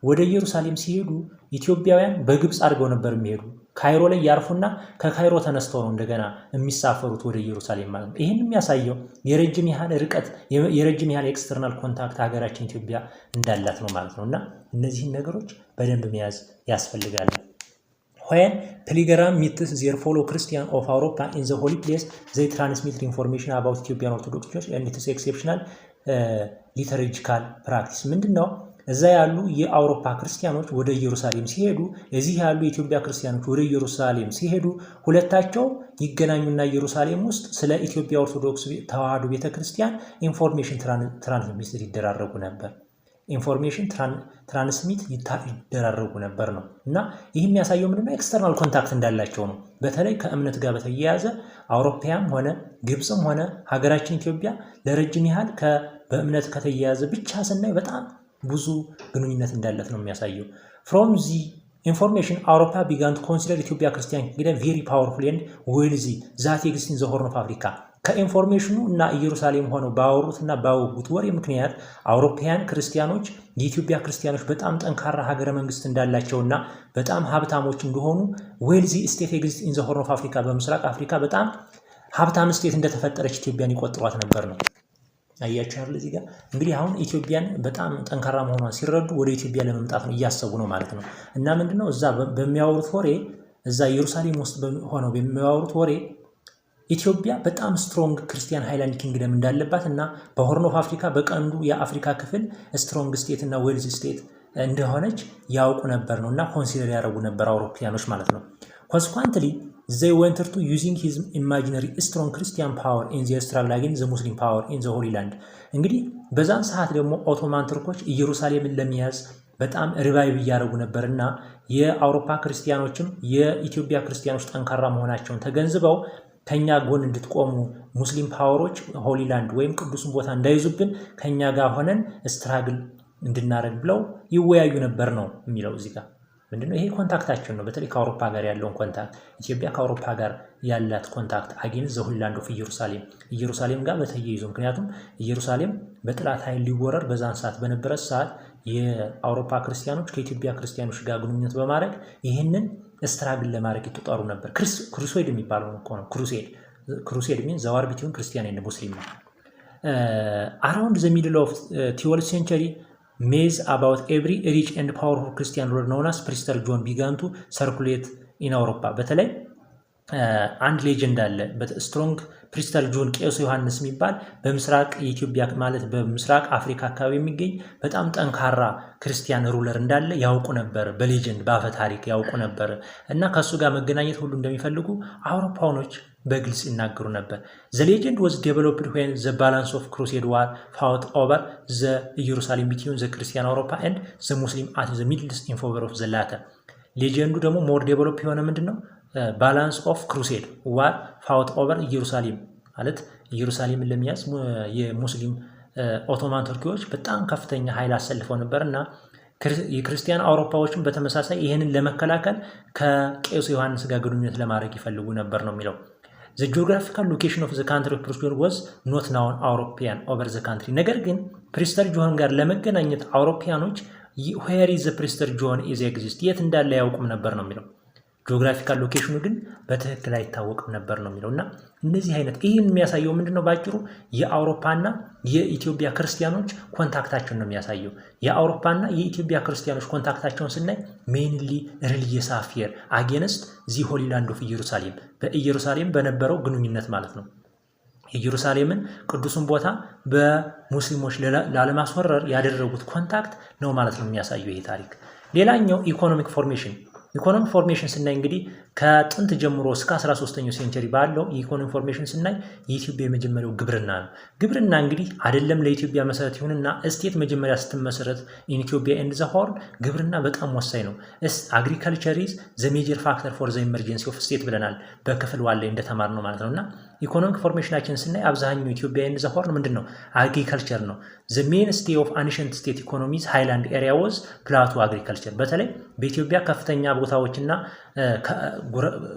ወደ ኢየሩሳሌም ሲሄዱ ኢትዮጵያውያን በግብፅ አድርገው ነበር የሚሄዱ። ካይሮ ላይ ያርፉና ከካይሮ ተነስተው ነው እንደገና የሚሳፈሩት ወደ ኢየሩሳሌም ማለት ነው። ይህን የሚያሳየው የረጅም ያህል ኤክስተርናል ኮንታክት ሀገራችን ኢትዮጵያ እንዳላት ነው ማለት ነው። እና እነዚህን ነገሮች በደንብ መያዝ ያስፈልጋል። When pilgrims meet their fellow Christians of Europe in the holy place, they transmit information about Ethiopian Orthodox Church and its exceptional liturgical practice. ምንድነው? እዛ ያሉ የአውሮፓ ክርስቲያኖች ወደ ኢየሩሳሌም ሲሄዱ፣ እዚህ ያሉ የኢትዮጵያ ክርስቲያኖች ወደ ኢየሩሳሌም ሲሄዱ ሁለታቸው ይገናኙና ኢየሩሳሌም ውስጥ ስለ ኢትዮጵያ ኦርቶዶክስ ተዋሕዶ ቤተክርስቲያን ኢንፎርሜሽን ትራንስሚት ይደራረጉ ነበር። ኢንፎርሜሽን ትራንስሚት ይደራረጉ ነበር ነው። እና ይህ የሚያሳየው ምንድነው? ኤክስተርናል ኮንታክት እንዳላቸው ነው። በተለይ ከእምነት ጋር በተያያዘ አውሮፓያም ሆነ ግብፅም ሆነ ሀገራችን ኢትዮጵያ ለረጅም ያህል በእምነት ከተያያዘ ብቻ ስናይ በጣም ብዙ ግንኙነት እንዳለት ነው የሚያሳየው። ፍሮም ዚ ኢንፎርሜሽን አውሮፓ ቢጋን ቱ ኮንሲደር ኢትዮጵያ ክርስቲያን ኪንግደም ቬሪ ፓወርፉል ኤንድ ዌልዚ ዛት ኤግዚስት ኢን ዘ ሆርን ኦፍ አፍሪካ። ከኢንፎርሜሽኑ እና ኢየሩሳሌም ሆነው ባወሩትና ባወጉት ወሬ ምክንያት አውሮፓውያን ክርስቲያኖች የኢትዮጵያ ክርስቲያኖች በጣም ጠንካራ ሀገረ መንግስት እንዳላቸውና በጣም ሀብታሞች እንደሆኑ ዌልዚ ስቴት ኤግዚስት ኢን ዘ ሆርን ኦፍ አፍሪካ፣ በምስራቅ አፍሪካ በጣም ሀብታም ስቴት እንደተፈጠረች ኢትዮጵያን ይቆጥሯት ነበር ነው። አያችሁ አይደል? እዚህ ጋር እንግዲህ አሁን ኢትዮጵያን በጣም ጠንካራ መሆኗን ሲረዱ ወደ ኢትዮጵያ ለመምጣት ነው እያሰቡ ነው ማለት ነው። እና ምንድነው እዛ በሚያወሩት ወሬ እዛ ኢየሩሳሌም ውስጥ ሆነው በሚያወሩት ወሬ ኢትዮጵያ በጣም ስትሮንግ ክርስቲያን ሃይላንድ ኪንግደም እንዳለባት እና በሆርን ኦፍ አፍሪካ በቀንዱ የአፍሪካ ክፍል ስትሮንግ ስቴት እና ዌልዝ ስቴት እንደሆነች ያውቁ ነበር ነው እና ኮንሲደር ያደረጉ ነበር አውሮፓያኖች ማለት ነው። ኮንሲኳንትሊ they wanted to using his imaginary strong Christian power in their struggle against the Muslim power in the Holy Land። እንግዲህ በዛን ሰዓት ደግሞ ኦቶማን ቱርኮች ኢየሩሳሌምን ለመያዝ በጣም ሪቫይቭ እያደረጉ ነበርና የአውሮፓ ክርስቲያኖችም የኢትዮጵያ ክርስቲያኖች ጠንካራ መሆናቸውን ተገንዝበው ከኛ ጎን እንድትቆሙ ሙስሊም ፓወሮች ሆሊላንድ ወይም ቅዱስን ቦታ እንዳይዙብን ከኛ ጋር ሆነን ስትራግል እንድናረግ ብለው ይወያዩ ነበር ነው የሚለው እዚህ ጋር። ምንድነው ይሄ ኮንታክታችን ነው። በተለይ ከአውሮፓ ጋር ያለውን ኮንታክት ኢትዮጵያ ከአውሮፓ ጋር ያላት ኮንታክት አጌን ዘ ሆሊላንድ ኦፍ ኢየሩሳሌም ጋር በተያይዞ ምክንያቱም ኢየሩሳሌም በጥላት ኃይል ሊወረር በዛን ሰዓት በነበረ ሰዓት የአውሮፓ ክርስቲያኖች ከኢትዮጵያ ክርስቲያኖች ጋር ግንኙነት በማድረግ ይህንን ስትራግል ለማድረግ ይተጣሩ ነበር። ክሩሴድ የሚባለው ነው። ክሩሴድ ሚን ዘዋር ቢትዊን ክርስቲያን ኤንድ ሙስሊም ነው። አራውንድ ዘ ሚድል ኦፍ 12th century ሜዝ አባውት ኤቭሪ ሪች ኤንድ ፓወርፉል ክርስቲያን ሩለር known as ፕሪስተር ጆን ቢጋን ቱ ሰርኩሌት ኢን አውሮፓ። በተለይ አንድ ሌጀንድ አለ ስትሮንግ ፕሪስተር ጆን ቄሱ ዮሐንስ የሚባል በምስራቅ የኢትዮጵያ ማለት በምስራቅ አፍሪካ አካባቢ የሚገኝ በጣም ጠንካራ ክርስቲያን ሩለር እንዳለ ያውቁ ነበር። በሌጀንድ በአፈ ታሪክ ያውቁ ነበር እና ከሱ ጋር መገናኘት ሁሉ እንደሚፈልጉ አውሮፓውያኖች በግልጽ ይናገሩ ነበር። ዘ ሌጀንድ was developed when the balance of crusade war fought over the Jerusalem between the Christian Europa and the Muslim at the Middle East in favor of the latter። ሌጀንዱ ደግሞ ሞር ዴቨሎፕ የሆነ ምንድነው ባላንስ ኦፍ ክሩሴድ ዋር ፋውት ኦቨር ኢየሩሳሌም ማለት ኢየሩሳሌምን ለመያዝ የሙስሊም ኦቶማን ቱርኪዎች በጣም ከፍተኛ ኃይል አሰልፈው ነበርና የክርስቲያን አውሮፓዎችን በተመሳሳይ ይህንን ለመከላከል ከቄሱ ዮሐንስ ጋር ግንኙነት ለማድረግ ይፈልጉ ነበር ነው የሚለው። The geographical location of the country of Priester John was not known European over the country። ነገር ግን ፕሪስተር ጆን ጋር ለመገናኘት አውሮፓያኖች where is the Priester John is exist የት እንዳለ ያውቁም ነበር ነው የሚለው። ጂኦግራፊካል ሎኬሽኑ ግን በትክክል አይታወቅም ነበር ነው የሚለውና እነዚህ አይነት ይህን የሚያሳየው ምንድነው ባጭሩ የአውሮፓና የኢትዮጵያ ክርስቲያኖች ኮንታክታቸውን ነው የሚያሳየው። የአውሮፓና የኢትዮጵያ ክርስቲያኖች ኮንታክታቸውን ስናይ ሜንሊ ሪሊጂየስ አፌር አጌንስት ዚ ሆሊ ላንድ ኦፍ ኢየሩሳሌም በኢየሩሳሌም በነበረው ግንኙነት ማለት ነው። ኢየሩሳሌምን ቅዱስን ቦታ በሙስሊሞች ላለማስወረር ያደረጉት ኮንታክት ነው ማለት ነው የሚያሳየው ይሄ ታሪክ። ሌላኛው ኢኮኖሚክ ፎርሜሽን ስናይ እንግዲህ ከጥንት ጀምሮ እስከ 13ኛው ሴንቸሪ ባለው የኢኮኖሚ ፎርሜሽን ስናይ የኢትዮጵያ የመጀመሪያው ግብርና ነው። ግብርና እንግዲህ አይደለም ለኢትዮጵያ መሰረት ይሁንና ስቴት መጀመሪያ ስትመሰረት ኢትዮጵያ ኤንድ ዘ ሆርን ግብርና በጣም ወሳኝ ነው። አግሪካልቸር ኢዝ ዘ ሜጀር ፋክተር ፎር ዘ ኢመርጀንሲ ኦፍ ስቴት ብለናል በክፍል ዋን ላይ እንደተማርነው ማለት ነውና ኢኮኖሚክ ፎርሜሽናችን ስናይ አብዛኛው ኢትዮጵያ ኤንድ ዘ ሆርን ምንድነው አግሪካልቸር ነው። ዘ ሜን ስቴ ኦፍ አንሸንት ስቴት ኢኮኖሚስ ሃይላንድ ኤሪያ ዋዝ ፕላቶ አግሪካልቸር። በተለይ በኢትዮጵያ ከፍተኛ ቦታዎችና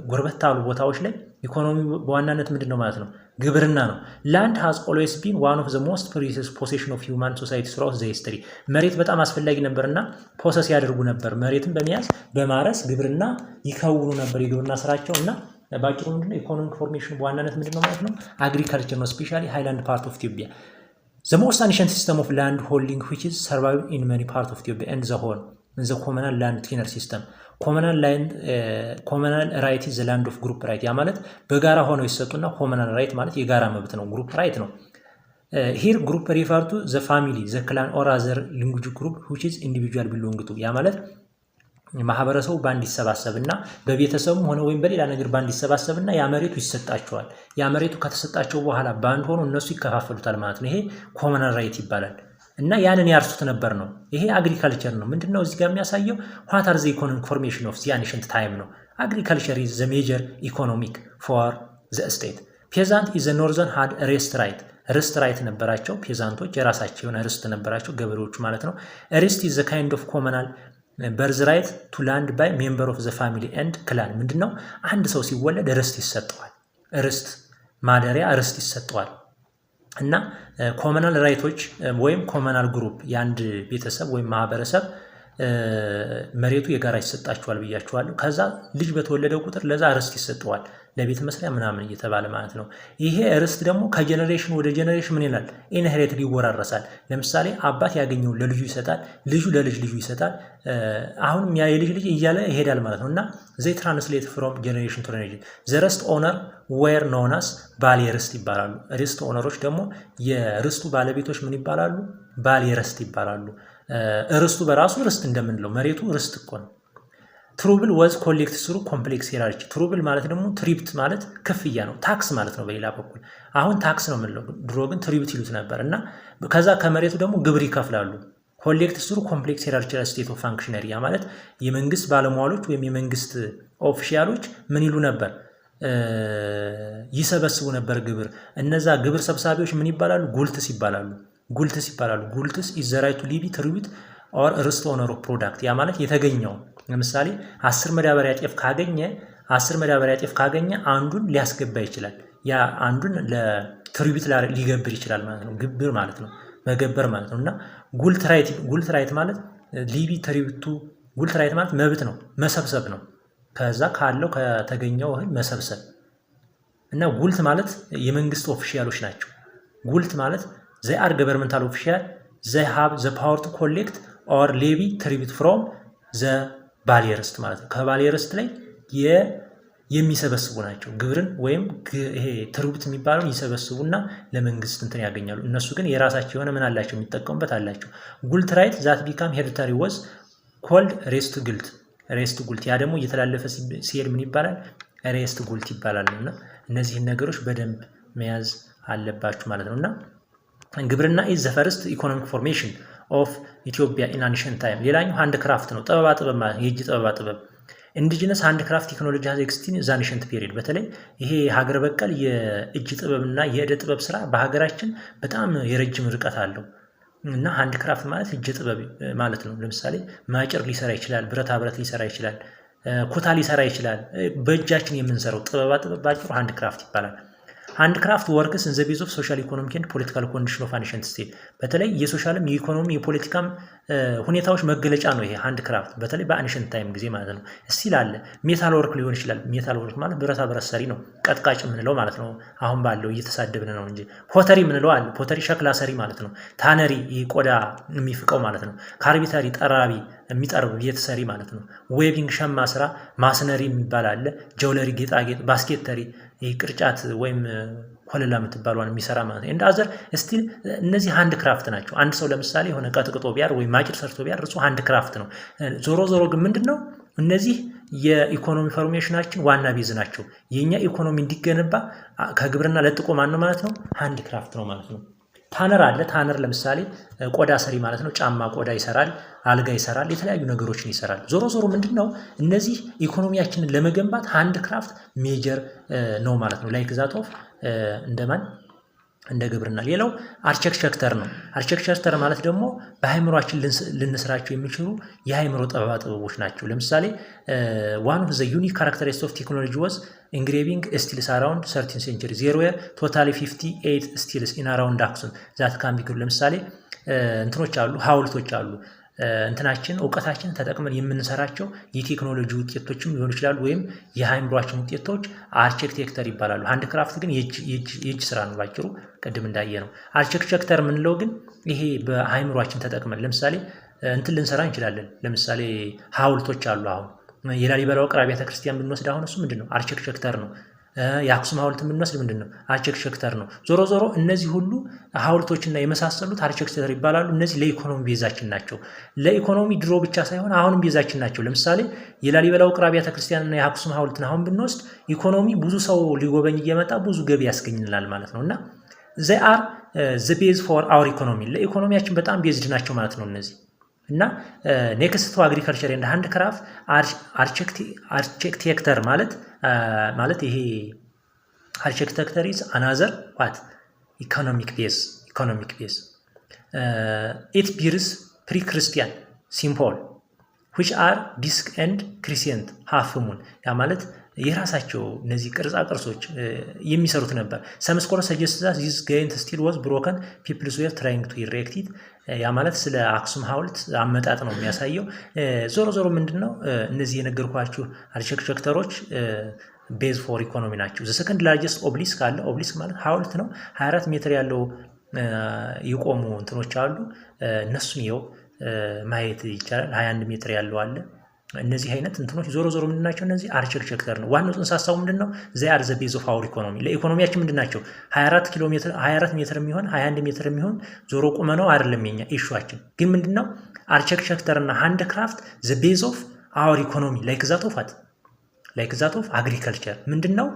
ጎረበት ያሉ ቦታዎች ላይ ኢኮኖሚ በዋናነት ምንድነው ማለት ነው ግብርና ነው። ላንድ ሃዝ ኦልዌይስ ቢን ዋን ኦፍ ዘ ሞስት ፕሪሲየስ ፖሴሽን ኦፍ ሂውማን ሶሳይቲ ስራው ዘ ሂስትሪ። መሬት በጣም አስፈላጊ ነበርና ፖሰስ ያደርጉ ነበር። መሬትን በመያዝ በማረስ ግብርና ይከውኑ ነበር የግብርና ስራቸውና ባጭሩ ምንድነው ኢኮኖሚክ ፎርሜሽን በዋናነት ምንድነው ማለት ነው አግሪካልቸር ነው። ስፔሻሊ ሃይላንድ ፓርት ኦፍ ኢትዮጵያ the most ancient system of land holding which is survived in many parts of Ethiopia and the whole the communal land tenure system communal right is the land of group right ያ ማለት በጋራ ሆነው ይሰጡና communal right ማለት የጋራ መብት ነው። group right ነው ሂር ግሩፕ ሪፈር ቱ ዘ ፋሚሊ ዘ ክላን ኦር አዘር ሊንጉጅ ግሩፕ ዊች ኢዝ ኢንዲቪጁዋል ቢሎንግ ቱ ያ ማለት ማህበረሰቡ ባንድ ይሰባሰብና በቤተሰቡም ሆነ ወይም በሌላ ነገር ባንድ ይሰባሰብና ያ መሬቱ ይሰጣቸዋል። ያ መሬቱ ከተሰጣቸው በኋላ ባንድ ሆኖ እነሱ ይከፋፈሉታል ማለት ነው። ይሄ ኮመናል ራይት ይባላል። እና ያንን ያርሱት ነበር ነው። ይሄ አግሪካልቸር ነው። ምንድነው እዚህ ጋር የሚያሳየው ዋት አር ዘ ኢኮኖሚክ ፎርሜሽን ኦፍ ዘ አንሸንት ታይም ነው። አግሪካልቸር ኢዝ ዘ ሜጀር ኢኮኖሚክ ፎር ዘ ስቴት። ፔዛንት ኢዝ ዘ ኖርዘርን ሃድ ሬስት ራይት ርስት ራይት ነበራቸው። ፔዛንቶች የራሳቸው የሆነ ርስት ነበራቸው፣ ገበሬዎቹ ማለት ነው። ርስት ኢዝ ዘ ካይንድ ኦፍ ኮመናል በርዝ ራይት ቱ ላንድ ባይ ሜምበር ኦፍ ዘ ፋሚሊ ኤንድ ክላን። ምንድነው አንድ ሰው ሲወለድ ርስት ይሰጠዋል። ርስት ማደሪያ ርስት ይሰጠዋል። እና ኮመናል ራይቶች ወይም ኮመናል ግሩፕ የአንድ ቤተሰብ ወይም ማህበረሰብ መሬቱ የጋራ ይሰጣቸዋል ብያቸዋለሁ። ከዛ ልጅ በተወለደ ቁጥር ለዛ ርስት ይሰጠዋል፣ ለቤት መስሪያ ምናምን እየተባለ ማለት ነው። ይሄ ርስት ደግሞ ከጀነሬሽን ወደ ጀነሬሽን ምን ይላል? ኢንሄሪትድ ይወራረሳል። ለምሳሌ አባት ያገኘውን ለልጁ ይሰጣል፣ ልጁ ለልጅ ልጁ ይሰጣል። አሁንም ያ የልጅ ልጅ እያለ ይሄዳል ማለት ነው። እና ዘይ ትራንስሌት ፍሮም ጀነሬሽን ቱ ጀነሬሽን። ዘ ርስት ኦነር ዌር ኖን አስ ባሌ ርስት ይባላሉ። ርስት ኦነሮች ደግሞ የርስቱ ባለቤቶች ምን ይባላሉ? ባሌ ርስት ይባላሉ። ርስቱ በራሱ ርስት እንደምንለው መሬቱ ርስት እኮ ነው። ትሩብል ወዝ ኮሌክት ስሩ ኮምፕሌክስ ሄራርኪ። ትሩብል ማለት ደግሞ ትሪብት ማለት ክፍያ ነው፣ ታክስ ማለት ነው በሌላ በኩል። አሁን ታክስ ነው የምንለው፣ ድሮ ግን ትሪብት ይሉት ነበር። እና ከዛ ከመሬቱ ደግሞ ግብር ይከፍላሉ። ኮሌክት ስሩ ኮምፕሌክስ ሄራርኪካል ስቴት ኦፍ ፋንክሽነሪ ያ ማለት የመንግስት ባለሟሎች ወይም የመንግስት ኦፊሻሎች ምን ይሉ ነበር? ይሰበስቡ ነበር ግብር። እነዛ ግብር ሰብሳቢዎች ምን ይባላሉ? ጉልትስ ይባላሉ። ጉልትስ ይባላሉ። ጉልትስ ኢዝ ዘ ራይት ቱ ሊቪ ትሪቢዩት ኦር ርስት ኦነር ኦፍ ፕሮዳክት ያ ማለት የተገኘው ለምሳሌ 10 መዳበሪያ ጤፍ ካገኘ አንዱን ሊያስገባ ይችላል። ያ አንዱን ለትሪቢዩት ሊገብር ይችላል ማለት ነው። ግብር ማለት ነው፣ መገበር ማለት ነው። እና ጉልት ራይት ማለት ሊቪ ትሪቢዩት ጉልት ራይት ማለት መብት ነው፣ መሰብሰብ ነው። ከዛ ካለው ከተገኘው እህል መሰብሰብ እና ጉልት ማለት የመንግስት ኦፊሻሎች ናቸው። ጉልት ማለት they are governmental official, they have the power to collect or levy tribute from the ባሌርስት ማለት ነው። ከባሌርስት ላይ የሚሰበስቡ ናቸው ግብርን ወይም ይሄ ትሪቡት የሚባለውን ይሰበስቡና ለመንግስት እንትን ያገኛሉ። እነሱ ግን የራሳቸው የሆነ ምን አላቸው የሚጠቀሙበት አላቸው። ጉልት ራይት ዛት ቢካም ሄሪዲታሪ ወዝ ኮልድ ሬስት ጉልት ያ ደግሞ እየተላለፈ ሲሄድ ምን ይባላል? ሬስት ጉልት ይባላል። እና እነዚህን ነገሮች በደንብ መያዝ አለባችሁ ማለት ነውና ግብርና ኢዝ ዘ ፈርስት ኢኮኖሚክ ፎርሜሽን ኦፍ ኢትዮጵያ ኢን አንሸንት ታይም። ሌላኛው ሃንድ ክራፍት ነው፣ ጥበብ ማለት የእጅ ጥበብ። ኢንዲጂነስ ሃንድ ክራፍት ቴክኖሎጂ ሃዝ ኤክስቲን ዘ አንሸንት ፒሪድ። በተለይ ይሄ ሀገር በቀል የእጅ ጥበብና የእደ ጥበብ ስራ በሀገራችን በጣም የረጅም ርቀት አለው። እና ሃንድ ክራፍት ማለት እጅ ጥበብ ማለት ነው። ለምሳሌ ማጭር ሊሰራ ይችላል፣ ብረታ ብረት ሊሰራ ይችላል፣ ኩታ ሊሰራ ይችላል። በእጃችን የምንሰራው ጥበብ ባጭሩ ሃንድ ክራፍት ይባላል። ሃንድ ክራፍት ወርክስ ኢን ዘ ቤዝ ኦፍ ሶሻል ኢኮኖሚክ ኤንድ ፖለቲካል ኮንዲሽን ኦፍ አንሸንት ስቴት። በተለይ የሶሻልም የኢኮኖሚ የፖለቲካም ሁኔታዎች መገለጫ ነው ይሄ ሃንድ ክራፍት፣ በተለይ በአንሸንት ታይም ጊዜ ማለት ነው። እስቲል አለ። ሜታል ወርክ ሊሆን ይችላል። ሜታል ወርክ ማለት ብረታ ብረት ሰሪ ነው፣ ቀጥቃጭ የምንለው ማለት ነው። አሁን ባለው እየተሳደብን ነው እንጂ ፖተሪ የምንለው አለ። ፖተሪ ሸክላ ሰሪ ማለት ነው። ታነሪ ቆዳ የሚፍቀው ማለት ነው። ካርቢተሪ ጠራቢ የሚጠርብ ቤት ሰሪ ማለት ነው። ዌቢንግ ሸማ ስራ፣ ማስነሪ የሚባል አለ። ጀውለሪ ጌጣጌጥ፣ ባስኬተሪ ቅርጫት ወይም ኮለላ የምትባሏን የሚሰራ ማለት ነው። እንዳዘር ስቲል እነዚህ ሃንድ ክራፍት ናቸው። አንድ ሰው ለምሳሌ የሆነ ቀጥቅጦ ቢያር ወይም ማጭድ ሰርቶ ቢያር እሱ ሃንድ ክራፍት ነው። ዞሮ ግን ምንድነው እነዚህ የኢኮኖሚ ፎርሜሽናችን ዋና ቤዝ ናቸው። የኛ ኢኮኖሚ እንዲገነባ ከግብርና ለጥቆ ማን ነው ማለት ነው? ሃንድ ክራፍት ነው ማለት ነው። ታነር አለ። ታነር ለምሳሌ ቆዳ ሰሪ ማለት ነው። ጫማ ቆዳ ይሰራል፣ አልጋ ይሰራል፣ የተለያዩ ነገሮችን ይሰራል። ዞሮ ምንድነው እነዚህ ኢኮኖሚያችንን ለመገንባት ሃንድ ክራፍት ሜጀር ነው ማለት ነው። ላይክ ዛት ኦፍ እንደማን እንደ ግብርና። ሌላው አርኪቴክቸር ነው። አርኪቴክቸር ማለት ደግሞ በሃይምሮአችን ልንስራቸው የሚችሉ የሃይምሮ ጥበቦች ናቸው። ለምሳሌ ዋን ኦፍ ዘ ዩኒክ ካራክተሪስቲክስ ኦፍ ቴክኖሎጂ ዋዝ ኢንግሬቪንግ ስቲልስ አራውንድ 13 ሴንቸሪ ዜር ዌር ቶታሊ 58 ስቲልስ ኢን አራውንድ አክሱም ዛት ካን ቢ ግሩፕ። ለምሳሌ እንትኖች አሉ፣ ሐውልቶች አሉ። እንትናችን እውቀታችን ተጠቅመን የምንሰራቸው የቴክኖሎጂ ውጤቶችም ሊሆኑ ይችላሉ፣ ወይም የሃይምሮአችን ውጤቶች አርኪቴክቸር ይባላሉ። ሃንድ ክራፍት ግን የእጅ ስራ ነው ባጭሩ፣ ቅድም እንዳየ ነው። አርኪቴክቸር የምንለው ግን ይሄ በሃይምሮአችን ተጠቅመን ለምሳሌ እንትን ልንሰራ እንችላለን። ለምሳሌ ሐውልቶች አሉ። አሁን የላሊበላ ውቅር አብያተ ክርስቲያን ብንወስድ አሁን እሱ ምንድነው? አርኪቴክቸር ነው። የአክሱም ሐውልት የምንወስድ ምንድነው አርኪቴክቸር ነው። ዞሮ ዞሮ እነዚህ ሁሉ ሐውልቶችና የመሳሰሉት አርኪቴክቸር ይባላሉ። እነዚህ ለኢኮኖሚ ቤዛችን ናቸው። ለኢኮኖሚ ድሮ ብቻ ሳይሆን አሁንም ቤዛችን ናቸው። ለምሳሌ የላሊበላ ውቅር አብያተ ክርስቲያንና የአክሱም ሐውልትን አሁን ብንወስድ ኢኮኖሚ ብዙ ሰው ሊጎበኝ እየመጣ ብዙ ገቢ ያስገኝልናል ማለት ነው እና they are the base for our economy ለኢኮኖሚያችን በጣም ቤዝድ ናቸው ማለት ነው እነዚህ እና ኔክስት ቱ አግሪካልቸር ኤንድ ሃንድክራፍት አርኪቴክቸር ማለት ይሄ አርኪቴክቸር ኢዝ አናዘር ዋት ኢኮኖሚክ ቤዝ ኢት ቢርስ ፕሪ ክርስቲያን ሲምቦል which are disc and crescent half moon ያ ማለት የራሳቸው እነዚህ ቅርጻ ቅርጾች የሚሰሩት ነበር። some scholars suggest that this giant still was broken people were trying to erect it ያ ማለት ስለ አክሱም ሐውልት አመጣጥ ነው የሚያሳየው። ዞሮ ምንድነው እነዚህ የነገርኳችሁ አርኪቴክቸሮች ቤዝ ፎር ኢኮኖሚ ናቸው። the second largest obelisk አለ። obelisk ማለት ሐውልት ነው። 24 ሜትር ያለው የቆሙ እንትኖች አሉ። እነሱን ይኸው ማየት ይቻላል። 21 ሜትር ያለው አለ። እነዚህ አይነት እንትኖች ዞሮ ምንድናቸው እነዚህ አርኪቴክቸር ነው። ዋናው ጽንሰ ሐሳቡ ምንድነው they are the base of our economy ለኢኮኖሚያችን ምንድናቸው 24 ሜትር የሚሆን 21 ሜትር የሚሆን ዞሮ ቁመናው አይደለም የኛ ኢሹአችን ግን ምንድነው አርኪቴክቸር እና ሃንድክራፍት the base of our economy like that of agriculture ምንድነው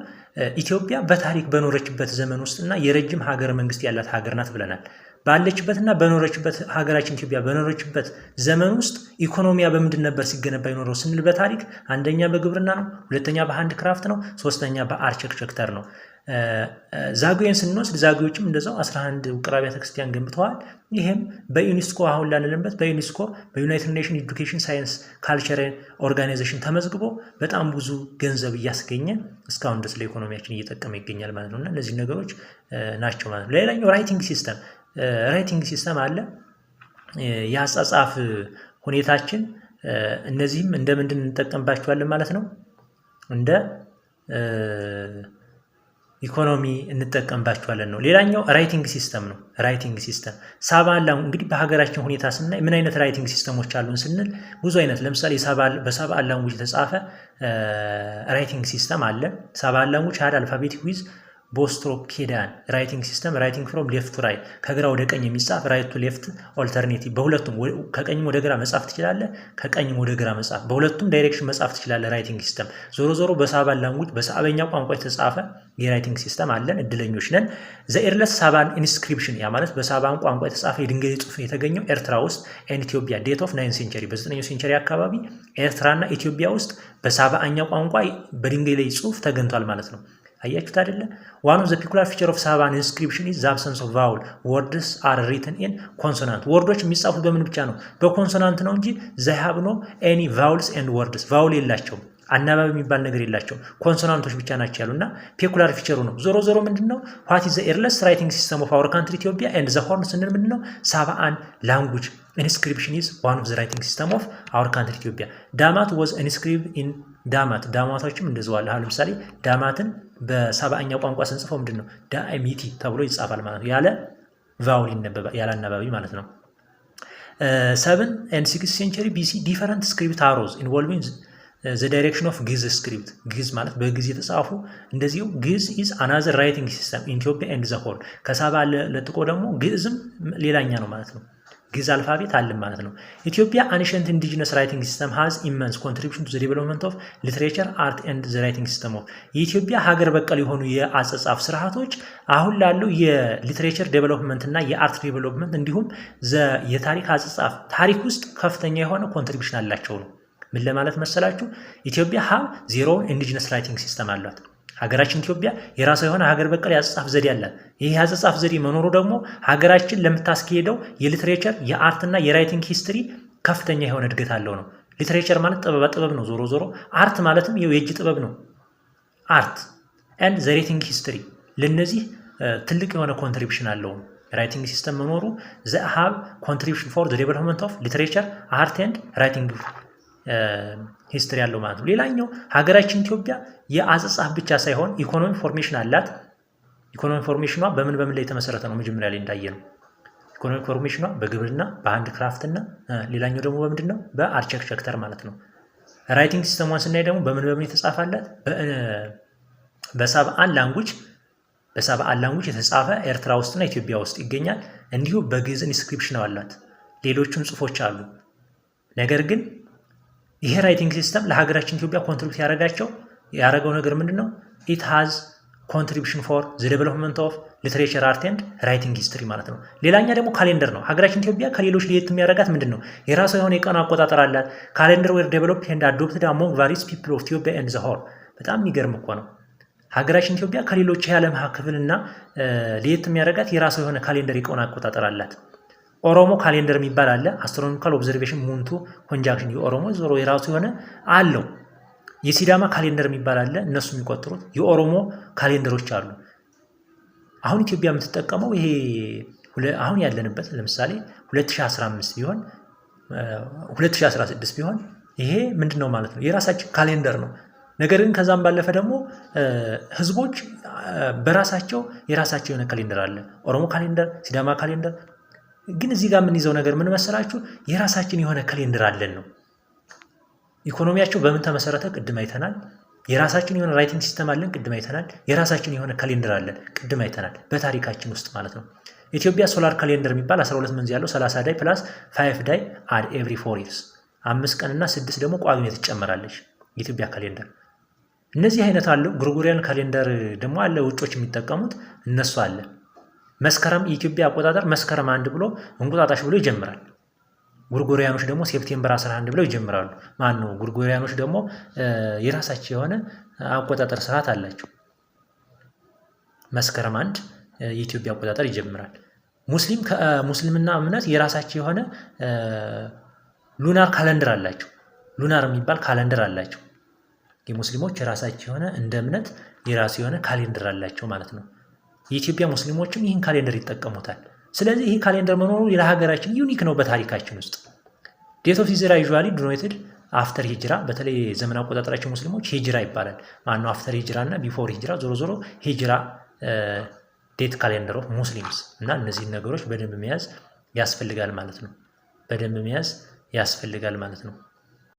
ኢትዮጵያ በታሪክ በኖረችበት ዘመን ውስጥና የረጅም ሀገረ መንግስት ያላት ሀገር ናት ብለናል። ባለችበትና በኖረችበት ሀገራችን ኢትዮጵያ በኖረችበት ዘመን ውስጥ ኢኮኖሚያ በምንድን ነበር ሲገነባ ይኖረው ስንል በታሪክ አንደኛ በግብርና ነው፣ ሁለተኛ በሃንድክራፍት ነው፣ ሶስተኛ በአርኪቴክቸር ነው። ዛጉዌን ስንወስድ ዛጉዌዎችም እንደዛው 11 ውቅር አብያተ ክርስቲያን ገንብተዋል። ይሄም በዩኔስኮ አሁን ላለንበት በዩኔስኮ በዩናይትድ ኔሽን ኤዱኬሽን ሳይንስ ካልቸር ኦርጋናይዜሽን ተመዝግቦ በጣም ብዙ ገንዘብ እያስገኘ እስካሁን ድረስ ለኢኮኖሚያችን እየጠቀመ ይገኛል ማለት ነውና እነዚህ ነገሮች ናቸው ማለት ነው። ሌላኛው ራይቲንግ ሲስተም አለ። የአጻጻፍ ሁኔታችን እነዚህም እንደምንድን እንጠቀምባቸዋለን ማለት ነው እንደ ኢኮኖሚ እንጠቀምባቸዋለን ነው። ሌላኛው ራይቲንግ ሲስተም ነው። ራይቲንግ ሲስተም ሳባላ እንግዲህ በሀገራችን ሁኔታ ስናይ ምን አይነት ራይቲንግ ሲስተሞች አሉን ስንል ብዙ አይነት ለምሳሌ በሳባ ላንጉጅ የተጻፈ ራይቲንግ ሲስተም አለ። ሳባ ላንጉጅ had alphabetic with ቦስትሮኬዳን ራይቲንግ ሲስተም ራይቲንግ ፍሮም ሌፍት ቱ ራይት ከግራ ወደ ቀኝ የሚጻፍ ራይት ቱ ሌፍት ኦልተርኔቲቭ በሁለቱም ከቀኝም ወደ ግራ መጻፍ ትችላለህ፣ ከቀኝም ወደ ግራ መጻፍ በሁለቱም ዳይሬክሽን መጻፍ ትችላለህ። ራይቲንግ ሲስተም ዞሮ በሳባን ላንጉጅ በሳበኛ ቋንቋ የተጻፈ የራይቲንግ ሲስተም አለን። እድለኞች ነን። ዘ ኤርለስ ሳባን ኢንስክሪፕሽን ያ ማለት በሳባን ቋንቋ የተጻፈ የድንጋይ ጽሑፍ የተገኘው ኤርትራ ውስጥ ኤንድ ኢትዮጵያ ዴት ኦፍ 9th ሴንቸሪ በ9ኛው ሴንቸሪ አካባቢ ኤርትራና ኢትዮጵያ ውስጥ በሳባኛ ቋንቋ በድንጋይ ላይ ጽሑፍ ተገኝቷል ማለት ነው። አያችሁት አይደለ? one of the peculiar feature of Saban inscription is the absence of vowel. Words are written in consonant. ወርዶች የሚጻፉት በምን ብቻ ነው? በኮንሶናንት ነው እንጂ they have no any vowels and words. ቫውል የላቸውም። አናባቢ የሚባል ነገር የላቸውም። ኮንሶናንቶች ብቻ ናቸው ያሉና ፔኩላር ፊቸሩ ነው። ዞሮ ምንድነው what is the earliest writing system of our country Ethiopia and the horn ስንል ምንድነው Saban language inscription is one of the writing system of our country Ethiopia. ዳማት was inscribed in ዳማቶችም እንደዛው አለ። አሁን ለምሳሌ ዳማትን በሳባኛ ቋንቋ ስንጽፈው ምንድነው ዳሚቲ ተብሎ ይጻፋል ማለት ነው። ያለ ቫውል ይነበባል፣ ያለ አናባቢ ማለት ነው። 7th and 6th century BC different script arose involving the direction of ግዕዝ script ግዕዝ ማለት በግዕዝ የተጻፉ እንደዚሁ ግዕዝ is another writing system in Ethiopia and the whole ከሳባ ለጥቆ ደግሞ ግዕዝም ሌላኛ ነው ማለት ነው። ግዕዝ አልፋቤት አለ ማለት ነው። ኢትዮጵያ ancient indigenous writing system has immense contribution to the development of literature, art and the writing system of የኢትዮጵያ ሀገር በቀል የሆኑ የአጻጻፍ ስርዓቶች አሁን ላለው የሊትሬቸር ዴቨሎፕመንት እና የአርት ዴቨሎፕመንት እንዲሁም የታሪክ አጻጻፍ ታሪክ ውስጥ ከፍተኛ የሆነ ኮንትሪቢዩሽን አላቸው ነው። ምን ለማለት መሰላችሁ? ኢትዮጵያ have zero indigenous writing system አላት። ሀገራችን ኢትዮጵያ የራሷ የሆነ ሀገር በቀል ያጻጻፍ ዘዴ አላት። ይሄ ያጻጻፍ ዘዴ መኖሩ ደግሞ ሀገራችን ለምታስኬደው የሊትሬቸር የአርትና የራይቲንግ ሂስትሪ ከፍተኛ የሆነ እድገት አለው ነው። ሊትሬቸር ማለት ጥበብ ነው። ዞሮ አርት ማለትም የእጅ ጥበብ ነው። አርት and the writing history ለነዚህ ትልቅ የሆነ ኮንትሪቢዩሽን አለው። ራይቲንግ ሲስተም መኖሩ they have contribution for the development of literature, art and writing ሂስትሪ ያለው ማለት ነው። ሌላኛው ሀገራችን ኢትዮጵያ የአጻጻፍ ብቻ ሳይሆን ኢኮኖሚ ፎርሜሽን አላት። ኢኮኖሚ ፎርሜሽኗ በምን ላይ የተመሰረተ ነው? መጀመሪያ ላይ እንዳየነው ኢኮኖሚ ፎርሜሽኗ በግብርና በሃንድክራፍት እና ሌላኛው ደግሞ በምንድነው በአርኪቴክቸር ማለት ነው። ራይቲንግ ሲስተሟን ስናይ ደግሞ በምን የተጻፈ አላት? በ71 ላንጉጅ የተጻፈ ኤርትራ ውስጥና ኢትዮጵያ ውስጥ ይገኛል። እንዲሁ በግዕዝ ኢንስክሪፕሽን አላት። ሌሎችም ጽሑፎች አሉ። ነገር ግን ይሄ ራይቲንግ ሲስተም ለሀገራችን ኢትዮጵያ ኮንትሪቢዩት ያደረገው ነገር ምንድን ነው? ኢት ሃዝ ኮንትሪቢሽን ፎር ዘ ዴቨሎፕመንት ኦፍ ሊትሬቸር አርት ኤንድ ራይቲንግ ሂስትሪ ማለት ነው። ሌላኛ ደግሞ ካሌንደር ነው። ሀገራችን ኢትዮጵያ ከሌሎች ለየት የሚያደርጋት ምንድን ነው? የራሷ የሆነ የቀን አቆጣጠር አላት። ካሌንደር ዌር ዴቨሎፕድ ኤንድ አዶፕትድ አሞንግ ቫሪየስ ፒፕል ኦፍ ኢትዮጵያ ኤንድ ዘ ሆል። በጣም የሚገርም እኮ ነው። ሀገራችን ኢትዮጵያ ከሌሎች የዓለም ክፍልና ለየት የሚያደርጋት የራሷ የሆነ ካሌንደር የቀን አቆጣጠር አላት። ኦሮሞ ካሌንደር የሚባል አለ። አስትሮኖሚካል ኦብዘርቬሽን ሙንቱ ኮንጃንክሽን የኦሮሞ ዞሮ የራሱ የሆነ አለው። የሲዳማ ካሌንደር የሚባል አለ። እነሱ የሚቆጥሩት የኦሮሞ ካሌንደሮች አሉ። አሁን ኢትዮጵያ የምትጠቀመው ይሄ አሁን ያለንበት ለምሳሌ 2015 ቢሆን 2016 ቢሆን ይሄ ምንድነው ማለት ነው? የራሳችን ካሌንደር ነው። ነገር ግን ከዛም ባለፈ ደግሞ ህዝቦች በራሳቸው የራሳቸው የሆነ ካሌንደር አለ። ኦሮሞ ካሌንደር፣ ሲዳማ ካሌንደር። ግን እዚህ ጋር የምንይዘው ነገር ምን መሰላችሁ? የራሳችን የሆነ ካሌንደር አለን ነው። ኢኮኖሚያቸው በምን ተመሰረተ? ቅድም አይተናል። የራሳችን የሆነ ራይቲንግ ሲስተም አለን፣ ቅድም አይተናል። የራሳችን የሆነ ካሌንደር አለን፣ ቅድም አይተናል። በታሪካችን ውስጥ ማለት ነው። ኢትዮጵያ ሶላር ካሌንደር የሚባል 12 መንዝ ያለው 30 ዳይ ፕላስ 5 ዳይ አድ ኤቭሪ 4 ይርስ 5 ቀንና 6 ደግሞ ቋግሜ ትጨመራለች የኢትዮጵያ ካሌንደር። እነዚህ አይነት አለው። ግሪጎሪያን ካሌንደር ደግሞ አለ፣ ውጮች የሚጠቀሙት እነሱ አለ። መስከረም የኢትዮጵያ አቆጣጠር መስከረም 1 ብሎ እንቁጣጣሽ ብሎ ይጀምራል። ግሪጎሪያኖች ደግሞ ሴፕቴምበር 11 ብለው ይጀምራሉ። ግሪጎሪያኖች ደግሞ የራሳቸው የሆነ አቆጣጠር ስርዓት አላቸው። መስከረም 1 የኢትዮጵያ አቆጣጠር ይጀምራል። ሙስሊም ከሙስሊምና እምነት የራሳቸው የሆነ ሉናር ካሌንደር አላቸው። ሉናር የሚባል ካሌንደር አላቸው። የሙስሊሞች የራሳቸው የሆነ እንደ እምነት የራሱ የሆነ ካሌንደር አላቸው ማለት ነው። የኢትዮጵያ ሙስሊሞችም ይህን ካሌንደር ይጠቀሙታል። ስለዚህ ይህ ካሌንደር መኖሩ ለሀገራችን ዩኒክ ነው በታሪካችን ውስጥ። ዴት ኦፍ ሂጅራ ዩዥዋሊ ዲኖቴድ አፍተር ሂጅራ፣ በተለይ ዘመን አቆጣጠራቸው ሙስሊሞች ሂጅራ ይባላል። ማነው አፍተር ሂጅራ እና ቢፎር ሂጅራ፣ ዞሮ ሂጅራ ዴት ካሌንደር ኦፍ ሙስሊምስ። እና እነዚህን ነገሮች በደንብ መያዝ ያስፈልጋል ማለት ነው።